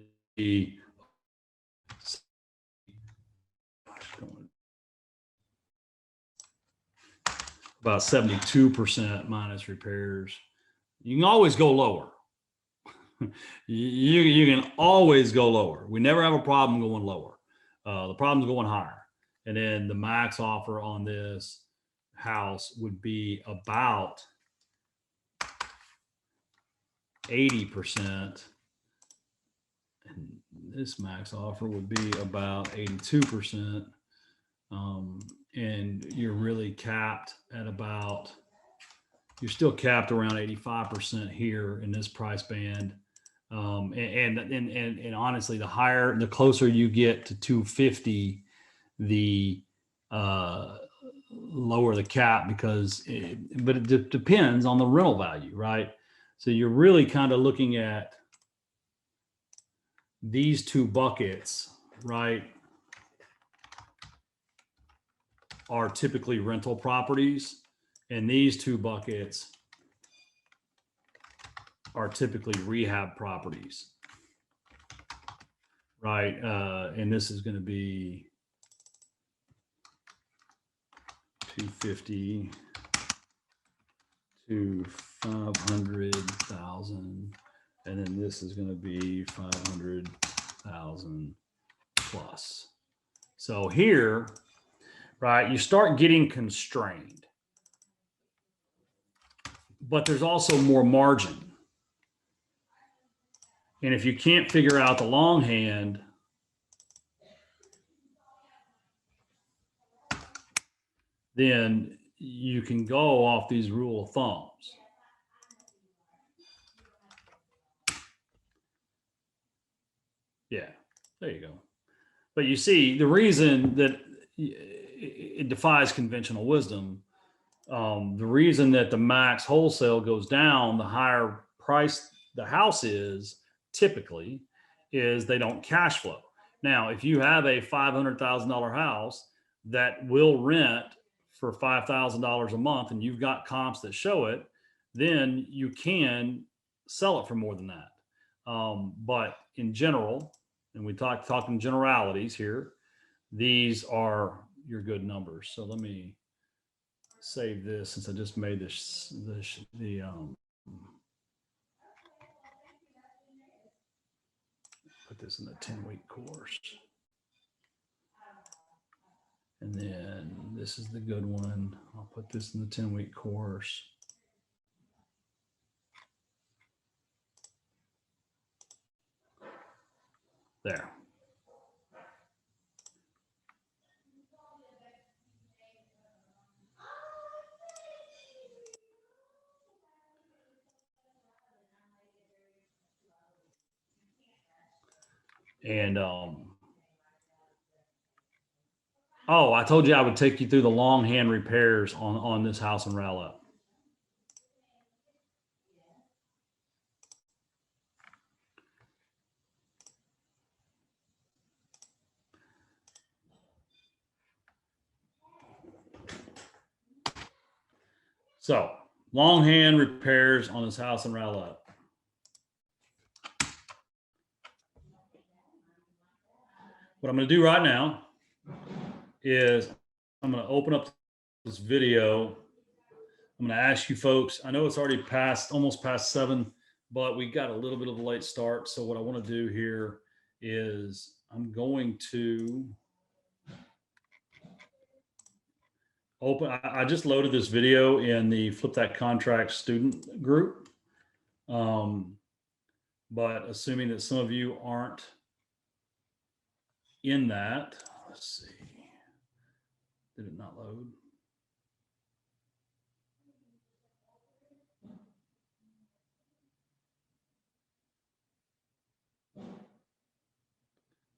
S1: about 72% minus repairs. You can always go lower. You can always go lower. We never have a problem going lower. The problem's going higher. And then the max offer on this house would be about 80%. And this max offer would be about 82%. And you're really capped at about, you're still capped around 85% here in this price band. And honestly, the closer you get to 250, the lower the cap but it depends on the rental value, right? So you're really kind of looking at these two buckets, right, are typically rental properties, and these two buckets are typically rehab properties, right? And this is going to be 250 to 500,000, and then this is going to be 500,000 plus. So here, right, you start getting constrained, but there's also more margin. And if you can't figure out the longhand, then you can go off these rule of thumbs. Yeah, there you go. But you see, the reason that it defies conventional wisdom, the reason that the max wholesale goes down, the higher price the house is typically, is they don't cash flow. Now, if you have a $500,000 house that will rent for $5,000 a month and you've got comps that show it, then you can sell it for more than that. But in general, and we talking generalities here, these are your good numbers. So let me save this since I just made put this in the 10-week course. And then this is the good one. I'll put this in the 10-week course. There. And oh, I told you I would take you through the longhand repairs on this house in Rowlett. So, longhand repairs on this house in Rowlett. What I'm going to do right now is I'm going to open up this video. I'm going to ask you folks, I know it's already almost past 7, but we got a little bit of a late start. So what I want to do here is I'm going to I just loaded this video in the Flip That Contract student group. But assuming that some of you aren't in that, let's see, did it not load?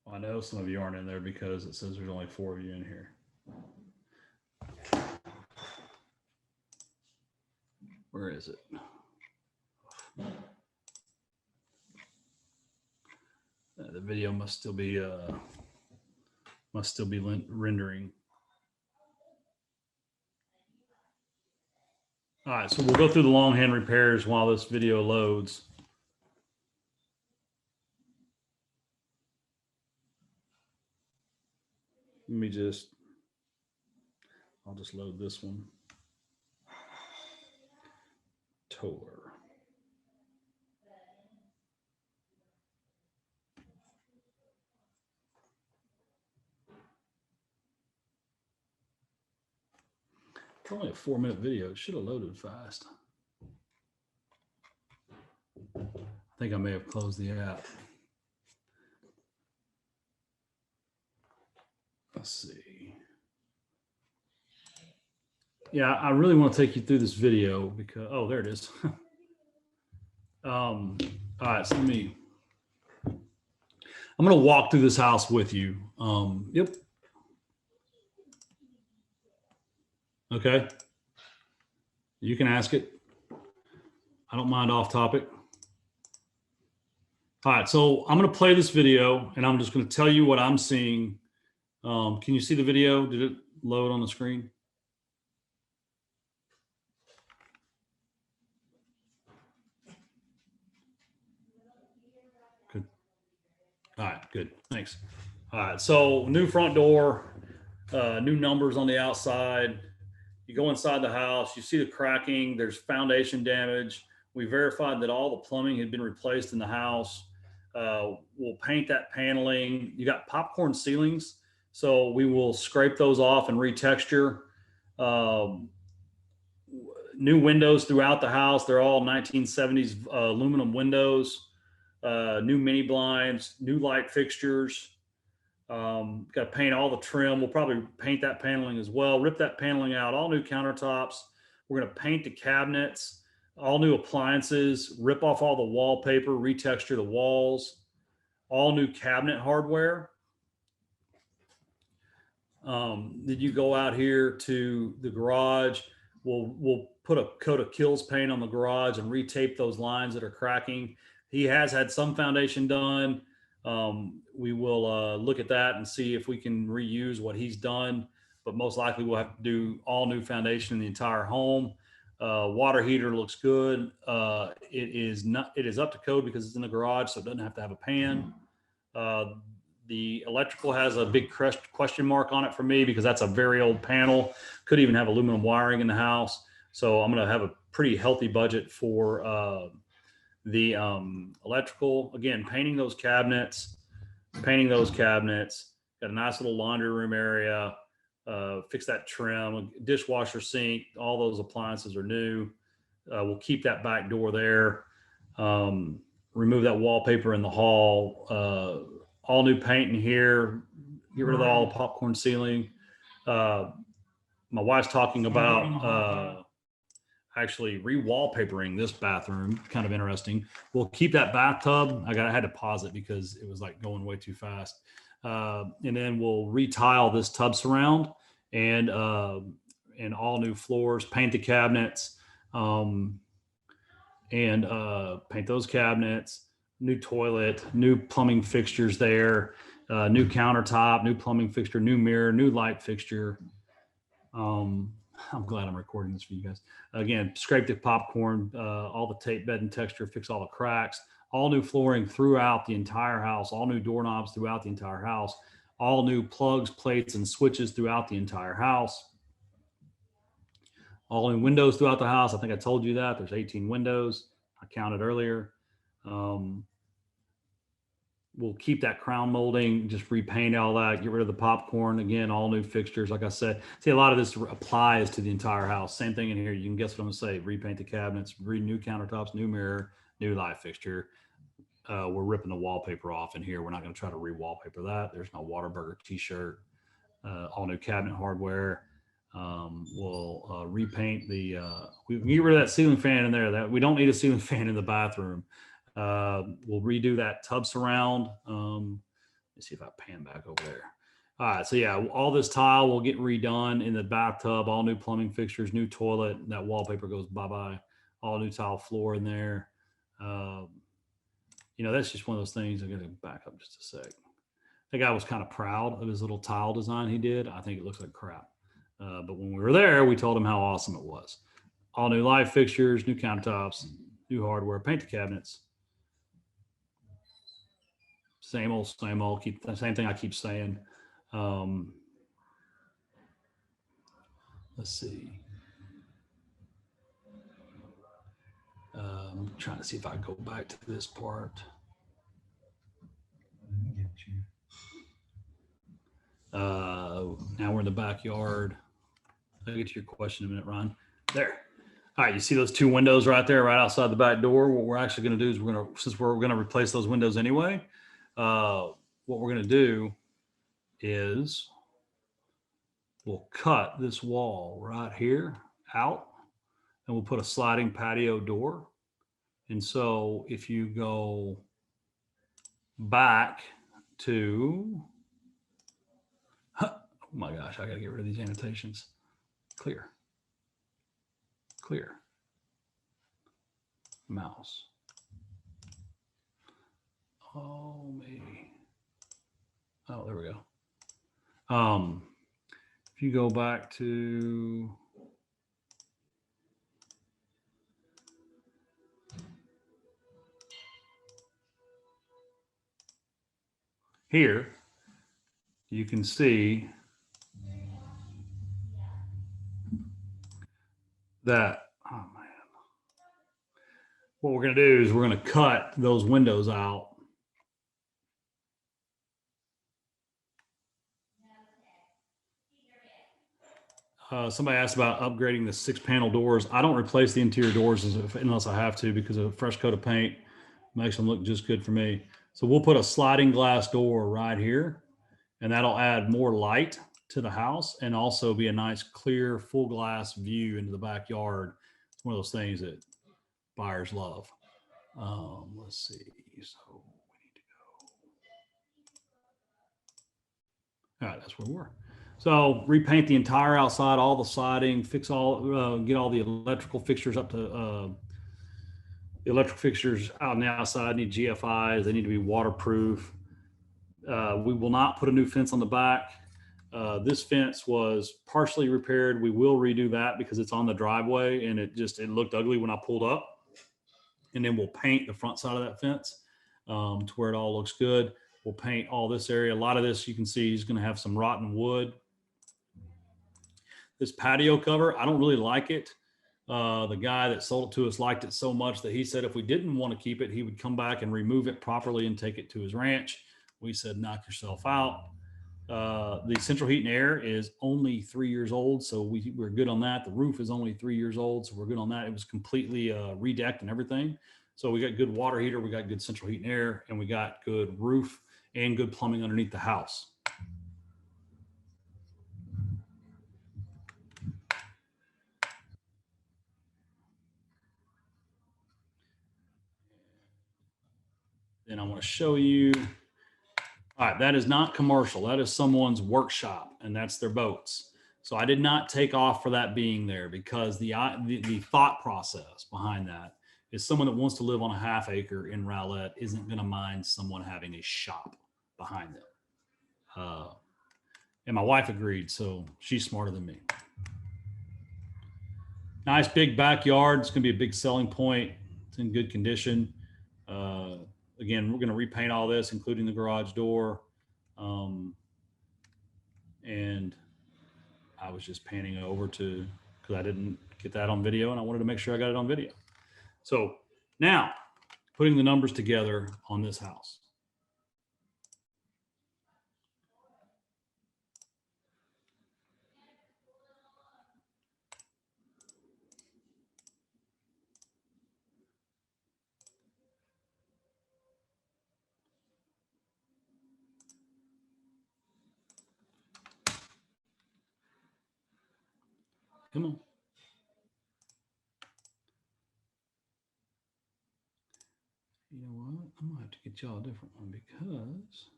S1: Well, I know some of you aren't in there because it says there's only 4 of you in here. Where is it? The video must still be rendering. All right, so we'll go through the longhand repairs while this video loads. I'll just load this one. Tour. It's only a 4-minute video. It should have loaded fast. I think I may have closed the app. Let's see. Yeah, I really want to take you through this video because, oh, there it is. All right, so I'm going to walk through this house with you. Yep. Okay. You can ask it. I don't mind off topic. All right, so I'm going to play this video and I'm just going to tell you what I'm seeing. Can you see the video? Did it load on the screen? Good. All right, good. Thanks. All right, so new front door, new numbers on the outside. You go inside the house, you see the cracking, there's foundation damage. We verified that all the plumbing had been replaced in the house. We'll paint that paneling. You got popcorn ceilings, so we will scrape those off and retexture. New windows throughout the house. They're all 1970s aluminum windows, new mini blinds, new light fixtures. Got to paint all the trim. We'll probably paint that paneling as well, rip that paneling out, all new countertops. We're going to paint the cabinets, all new appliances, rip off all the wallpaper, retexture the walls, all new cabinet hardware. Then you go out here to the garage. We'll put a coat of Kills paint on the garage and retape those lines that are cracking. He has had some foundation done. We will look at that and see if we can reuse what he's done. But most likely, we'll have to do all new foundation in the entire home. Water heater looks good. It is not. It is up to code because it's in the garage, so it doesn't have to have a pan. Uh, the electrical has a big question mark on it for me because that's a very old panel. Could even have aluminum wiring in the house. So I'm going to have a pretty healthy budget for the electrical. Again, painting those cabinets. Got a nice little laundry room area. Fix that trim, dishwasher, sink. All those appliances are new. We'll keep that back door there. Remove that wallpaper in the hall. All new paint in here. Get rid of all the popcorn ceiling. My wife's talking about actually re-wallpapering this bathroom. Kind of interesting. We'll keep that bathtub. I had to pause it because it was like going way too fast. And then we'll retile this tub surround and all new floors, paint the cabinets, and paint those cabinets, new toilet, new plumbing fixtures there, new countertop, new plumbing fixture, new mirror, new light fixture. I'm glad I'm recording this for you guys. Again, scrape the popcorn, all the tape, bed and texture, fix all the cracks, all new flooring throughout the entire house, all new doorknobs throughout the entire house, all new plugs, plates, and switches throughout the entire house, all new windows throughout the house. I think I told you that. There's 18 windows. I counted earlier. We'll keep that crown molding, just repaint all that, get rid of the popcorn. Again, all new fixtures. Like I said, see, a lot of this applies to the entire house. Same thing in here. You can guess what I'm gonna say. Repaint the cabinets, new countertops, new mirror, new light fixture. We're ripping the wallpaper off in here. We're not gonna try to re-wallpaper that. There's no Whataburger t-shirt. All new cabinet hardware. We'll repaint the, we can get rid of that ceiling fan in there. That we don't need a ceiling fan in the bathroom. We'll redo that tub surround. Let's see if I pan back over there. All right, so yeah, all this tile will get redone in the bathtub, all new plumbing fixtures, new toilet, that wallpaper goes bye-bye, all new tile floor in there. That's just one of those things. I'm gonna back up just a sec. The guy was kind of proud of his little tile design he did. I think it looks like crap. But when we were there, we told him how awesome it was. All new light fixtures, new countertops, new hardware, paint the cabinets. Same old, same old. Keep the same thing I keep saying. Let's see. I'm trying to see if I go back to this part. Now we're in the backyard. I'll get to your question in a minute, Ron. There. All right, you see those two windows right there, right outside the back door? What we're actually going to do is since we're going to replace those windows anyway, what we're going to do is we'll cut this wall right here out and we'll put a sliding patio door. And so if you go back to, oh my gosh, I got to get rid of these annotations. Clear. Mouse. Oh, maybe. Oh, there we go. If you go back to here, you can see that, oh man. What we're going to do is we're going to cut those windows out. Somebody asked about upgrading the 6-panel doors. I don't replace the interior doors unless I have to because a fresh coat of paint makes them look just good for me. So we'll put a sliding glass door right here, and that'll add more light to the house and also be a nice, clear, full glass view into the backyard. It's one of those things that buyers love. Let's see. So we need to go. All right, that's where we were. So repaint the entire outside, all the siding, fix all, get all the electrical fixtures up to the electrical fixtures out on the outside need GFIs. They need to be waterproof. We will not put a new fence on the back. This fence was partially repaired. We will redo that because it's on the driveway and it looked ugly when I pulled up. And then we'll paint the front side of that fence to where it all looks good. We'll paint all this area. A lot of this you can see is going to have some rotten wood. This patio cover, I don't really like it. The guy that sold it to us liked it so much that he said if we didn't want to keep it, he would come back and remove it properly and take it to his ranch. We said, knock yourself out. The central heat and air is only 3 years old, so we're good on that. The roof is only 3 years old, so we're good on that. It was completely redecked and everything. So we got good water heater, we got good central heat and air, and we got good roof and good plumbing underneath the house. Then I want to show you. All right, that is not commercial. That is someone's workshop, and that's their boats. So I did not take off for that being there because the thought process behind that is someone that wants to live on a half acre in Rowlett isn't going to mind someone having a shop behind them. And my wife agreed, so she's smarter than me. Nice big backyard. It's going to be a big selling point. It's in good condition. Again, we're going to repaint all this, including the garage door. And I was just panning over to, because I didn't get that on video and I wanted to make sure I got it on video. So now putting the numbers together on this house. Come on. You know what? I'm gonna have to get y'all a different one because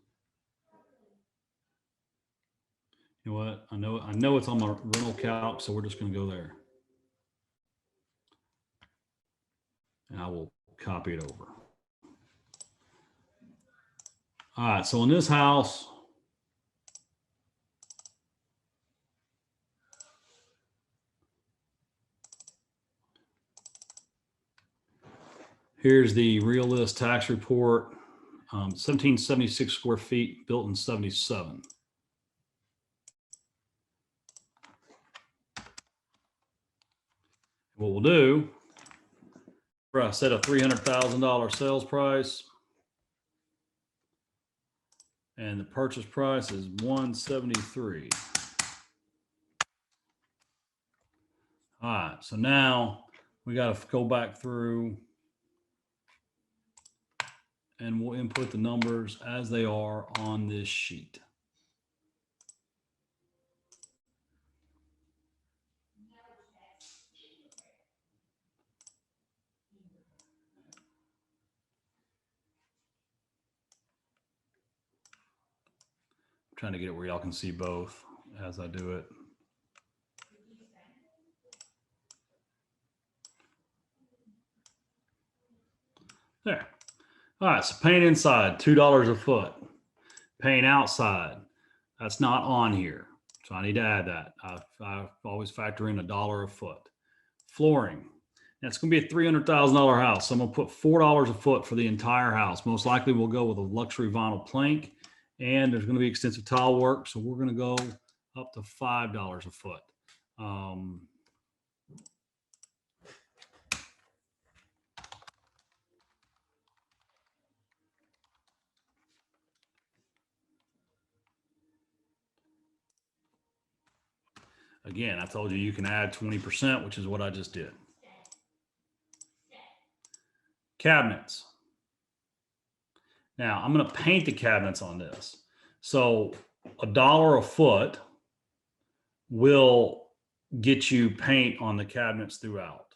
S1: you know what? I know it's on my rental calc, so we're just gonna go there. And I will copy it over. All right, so in this house, here's the realist tax report. 1776 square feet, built in 77. What we'll do, I set a $300,000 sales price, and the purchase price is $173. All right, so now we got to go back through and we'll input the numbers as they are on this sheet. I'm trying to get it where y'all can see both as I do it. There. All right, so paint inside, $2 a foot. Paint outside, that's not on here. So I need to add that. I always factor in $1 a foot. Flooring, that's going to be a $300,000 house. So I'm going to put $4 a foot for the entire house. Most likely we'll go with a luxury vinyl plank, and there's going to be extensive tile work. So we're going to go up to $5 a foot. Again, I told you you can add 20%, which is what I just did. Cabinets. Now I'm going to paint the cabinets on this. So $1 a foot will get you paint on the cabinets throughout.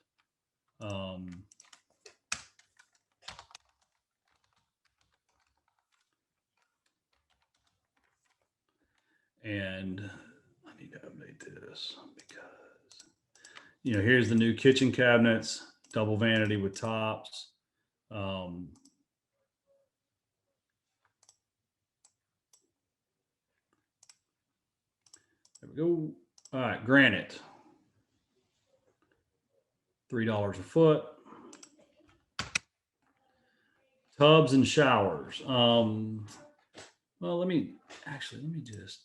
S1: And I need to update this because, you know, here's the new kitchen cabinets, double vanity with tops. go. All right, granite. $3 a foot. Tubs and showers. Well, let me just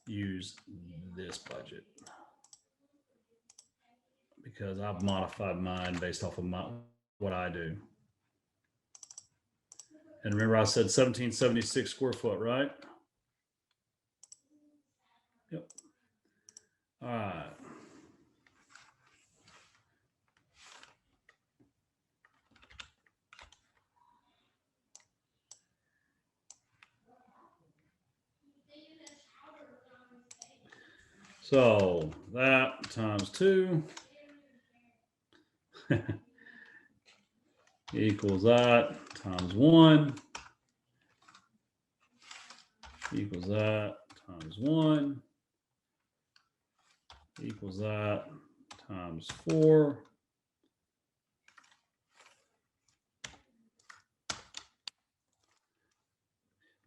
S1: use this budget because I've modified mine based off of what I do. And remember, I said 1776 square foot, right? Yep. All right. So that times 2 equals that times 1 equals that times 1 equals that times 4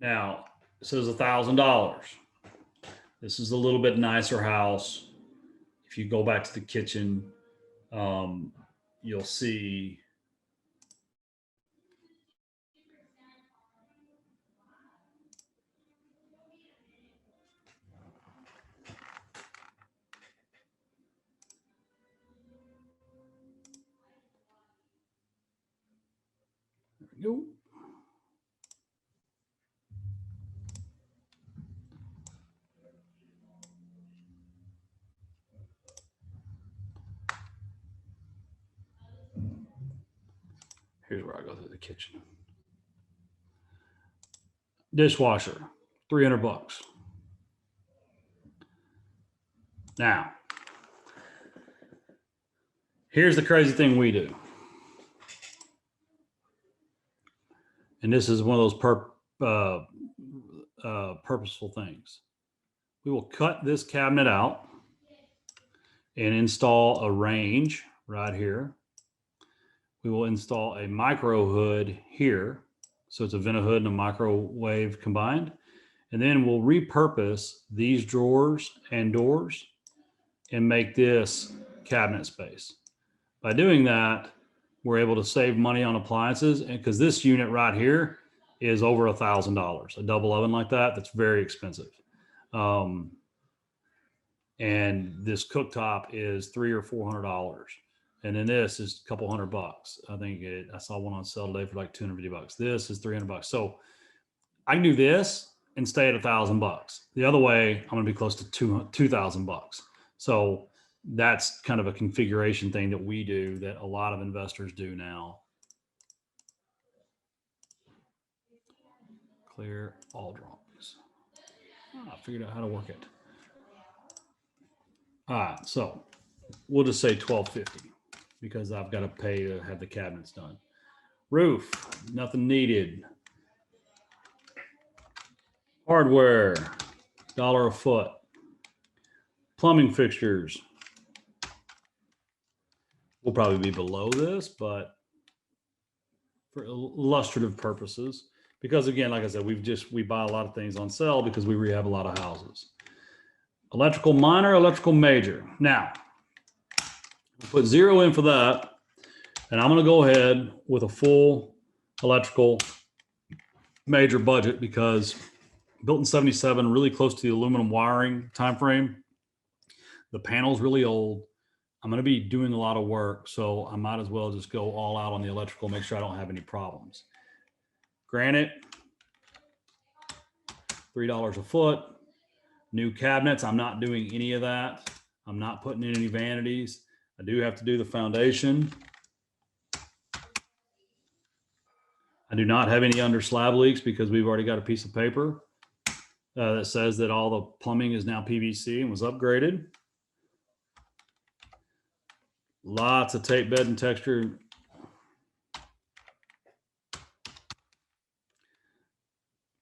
S1: Now, it says $1,000. This is a little bit nicer house. If you go back to the kitchen, you'll see there we go. Here's where I go through the kitchen. Dishwasher, $300. Now, here's the crazy thing we do. And this is one of those purposeful things. We will cut this cabinet out and install a range right here. We will install a micro hood here. So it's a vent hood and a microwave combined. And then we'll repurpose these drawers and doors and make this cabinet space. By doing that, we're able to save money on appliances, and because this unit right here is over $1,000, a double oven like that, that's very expensive. And this cooktop is $300 or $400. And then this is a couple $100. I think I saw one on sale today for like $250. This is $300. So I can do this and stay at $1,000. The other way, I'm going to be close to $2,000. So that's kind of a configuration thing that we do that a lot of investors do now. Clear all drawings. I figured out how to work it. All right, so we'll just say $1,250 because I've got to pay to have the cabinets done. Roof, nothing needed. Hardware, $1 a foot. Plumbing fixtures, will probably be below this, but for illustrative purposes, because again, like I said, we buy a lot of things on sale because we rehab a lot of houses. Electrical minor, electrical major. Now, put 0 in for that, and I'm going to go ahead with a full electrical major budget because built in 77, really close to the aluminum wiring time frame. The panel's really old. I'm going to be doing a lot of work, so I might as well just go all out on the electrical, make sure I don't have any problems. Granite, $3 a foot. New cabinets, I'm not doing any of that. I'm not putting in any vanities. I do have to do the foundation. I do not have any under slab leaks because we've already got a piece of paper that says that all the plumbing is now PVC and was upgraded. Lots of tape bed and texture.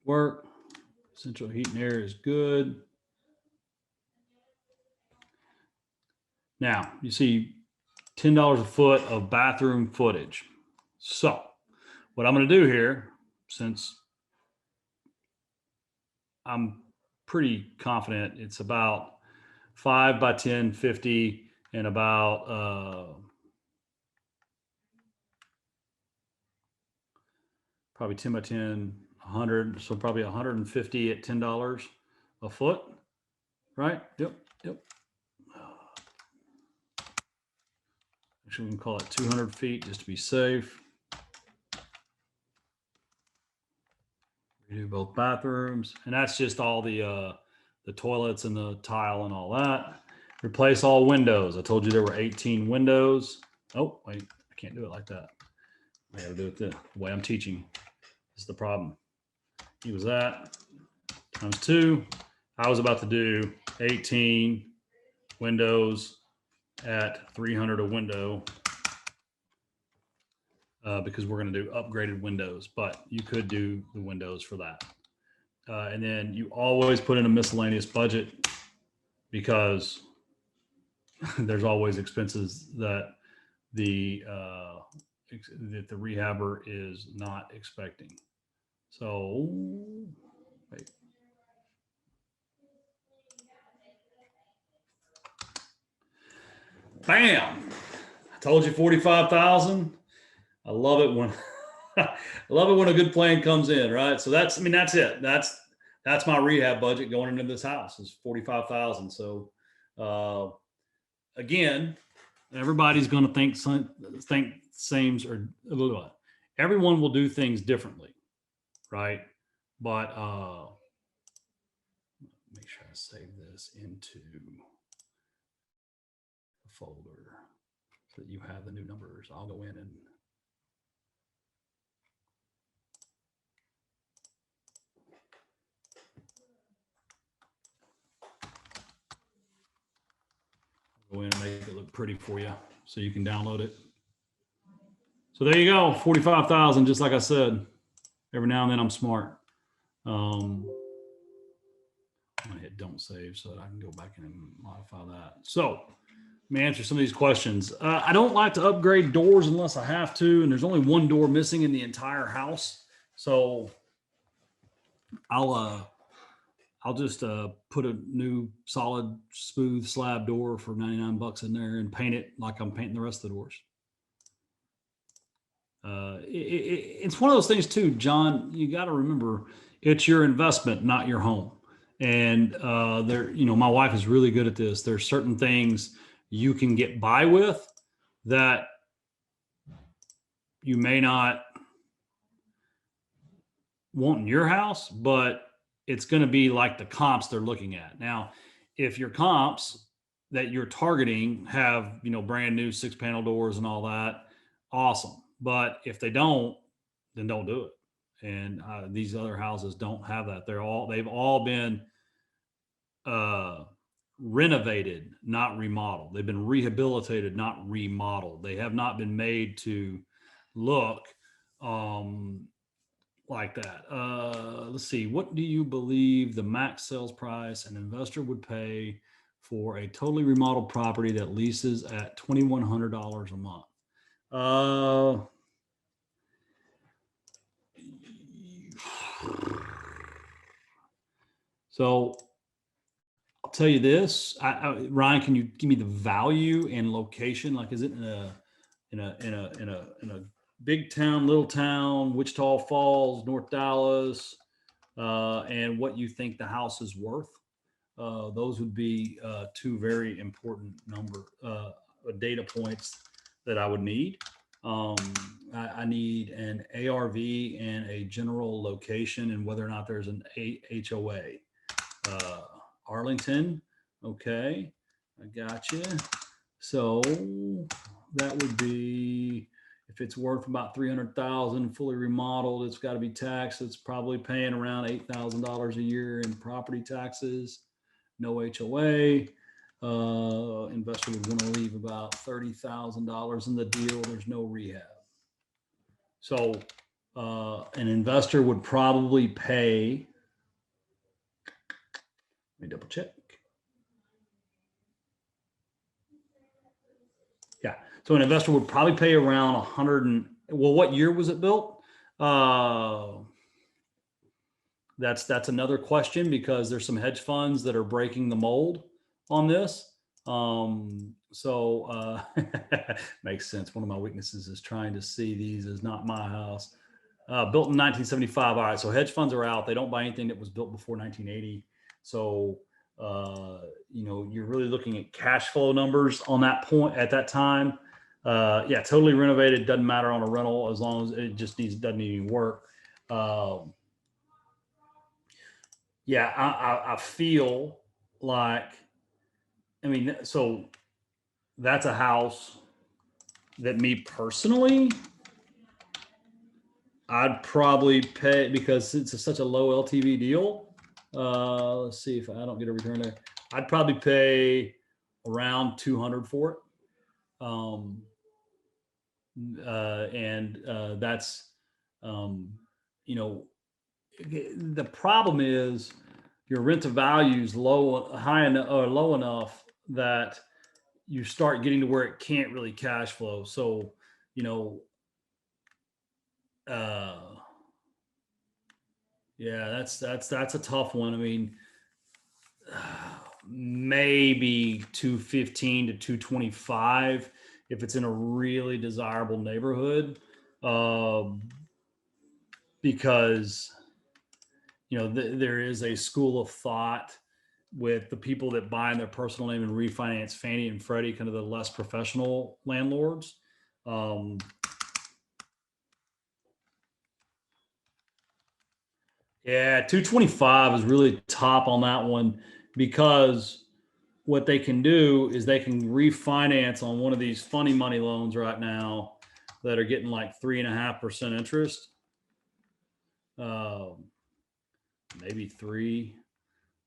S1: Work. Central heat and air is good. Now, you see $10 a foot of bathroom footage. So what I'm going to do here, since I'm pretty confident it's about 5 by 10, 50, and about probably 10 by 10, 100. So probably 150 at $10 a foot, right? Yep. Actually, we can call it 200 feet just to be safe. We do both bathrooms, and that's just all the toilets and the tile and all that. Replace all windows. I told you there were 18 windows. Oh, wait, I can't do it like that. I got to do it the way I'm teaching. This is the problem. He was that times 2. I was about to do 18 windows at 300 a window because we're going to do upgraded windows, but you could do the windows for that. And then you always put in a miscellaneous budget because there's always expenses that the rehabber is not expecting. So, wait. Bam! I told you 45,000. I love it when I love it when a good plan comes in, right? So that's it. That's my rehab budget going into this house is 45,000. So again, everybody's going to think same or everyone will do things differently, right? But make sure I save this into a folder so that you have the new numbers. I'll go in and go in and make it look pretty for you so you can download it. So there you go, 45,000, just like I said. Every now and then I'm smart. I'm gonna hit don't save so that I can go back in and modify that. So let me answer some of these questions. I don't like to upgrade doors unless I have to, and there's only one door missing in the entire house. So I'll just put a new solid smooth slab door for 99 bucks in there and paint it like I'm painting the rest of the doors. It's one of those things too, John, you got to remember it's your investment, not your home. And my wife is really good at this. There's certain things you can get by with that you may not want in your house, but it's going to be like the comps they're looking at. Now, if your comps that you're targeting have, brand new 6-panel doors and all that, awesome. But if they don't, then don't do it. And these other houses don't have that. They've all been renovated, not remodeled. They've been rehabilitated, not remodeled. They have not been made to look like that. Let's see. What do you believe the max sales price an investor would pay for a totally remodeled property that leases at $2,100 a month? So I'll tell you this, Ryan, can you give me the value and location? Like, is it in a big town, little town, Wichita Falls, North Dallas, and what you think the house is worth? Those would be two very important data points that I would need. I need an ARV and a general location and whether or not there's an HOA. Arlington, okay, I got you. So that would be, if it's worth about 300,000, fully remodeled, it's got to be taxed. It's probably paying around $8,000 a year in property taxes. No HOA. Investor would want to leave about $30,000 in the deal. There's no rehab. So an investor would probably pay, let me double check. Yeah. So an investor would probably pay around 100 and, well, what year was it built? that's another question, because there's some hedge funds that are breaking the mold on this. Makes sense. One of my weaknesses is trying to see these as not my house. Built in 1975. All right, so hedge funds are out. They don't buy anything that was built before 1980. So you're really looking at cash flow numbers on that point at that time. Yeah, totally renovated. Doesn't matter on a rental as long as it just doesn't need any work. Yeah, I feel like, I mean, so that's a house that me personally, I'd probably pay, because it's such a low LTV deal. Let's see if I don't get a return there. I'd probably pay around 200 for it. And that's, you know, the problem is your rent to value is high enough or low enough that you start getting to where it can't really cash flow. So, you know, uh, yeah, that's a tough one. I mean, maybe 215 to 225 if it's in a really desirable neighborhood, um, because there is a school of thought with the people that buy in their personal name and refinance Fannie and Freddie, kind of the less professional landlords. Um, yeah, 225 is really top on that one, because what they can do is they can refinance on one of these funny money loans right now that are getting like 3.5% interest. Um, Maybe three.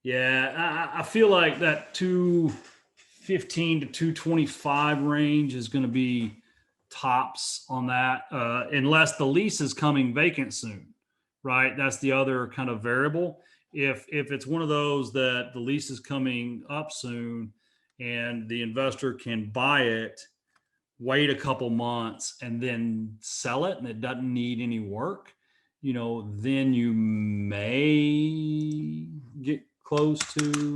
S1: Yeah, I feel like that 215 to 225 range is going to be tops on that, unless the lease is coming vacant soon, right? That's the other kind of variable. If it's one of those that the lease is coming up soon and the investor can buy it, wait a couple months, and then sell it, and it doesn't need any work, then you may get close to,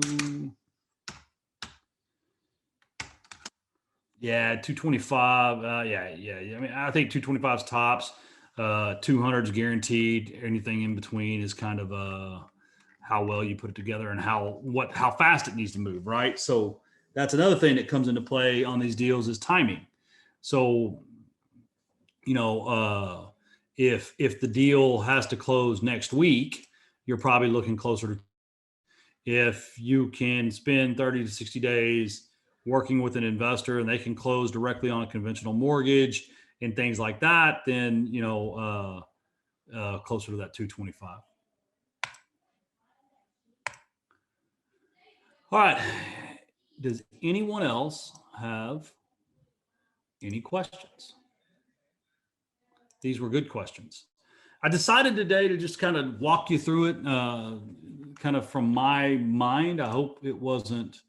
S1: yeah, 225. Yeah. I mean, I think 225 is tops. 200 is guaranteed. Anything in between is kind of how well you put it together and how fast it needs to move, right? So that's another thing that comes into play on these deals is timing. So you know, if the deal has to close next week, you're probably looking closer to, if you can spend 30 to 60 days working with an investor and they can close directly on a conventional mortgage and things like that, then, closer to that 225. All right. Does anyone else have any questions? These were good questions. I decided today to just kind of walk you through it, kind of from my mind. I hope it wasn't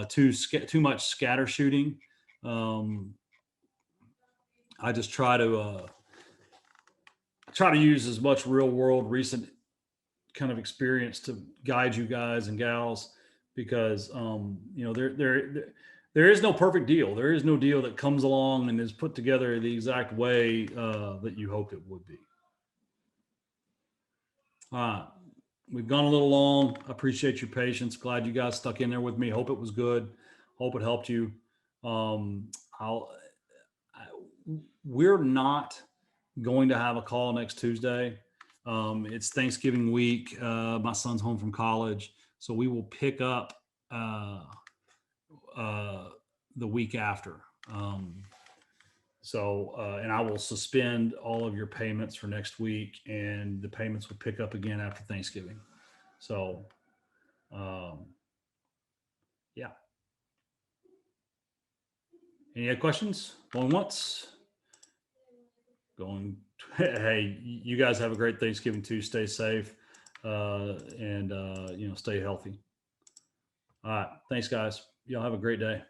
S1: too much scatter shooting. Um, I just try to use as much real world recent kind of experience to guide you guys and gals, because there is no perfect deal. There is no deal that comes along and is put together the exact way that you hoped it would be. We've gone a little long. I appreciate your patience. Glad you guys stuck in there with me. Hope it was good. Hope it helped you. Um, I'll, I, we're not going to have a call next Tuesday. It's Thanksgiving week. My son's home from college, so we will pick up uh, the week after. And I will suspend all of your payments for next week, and the payments will pick up again after Thanksgiving. So, um, yeah. Any other questions? Going once? Going. Hey, you guys have a great Thanksgiving too. Stay safe, and stay healthy. All right. Thanks, guys. Y'all have a great day.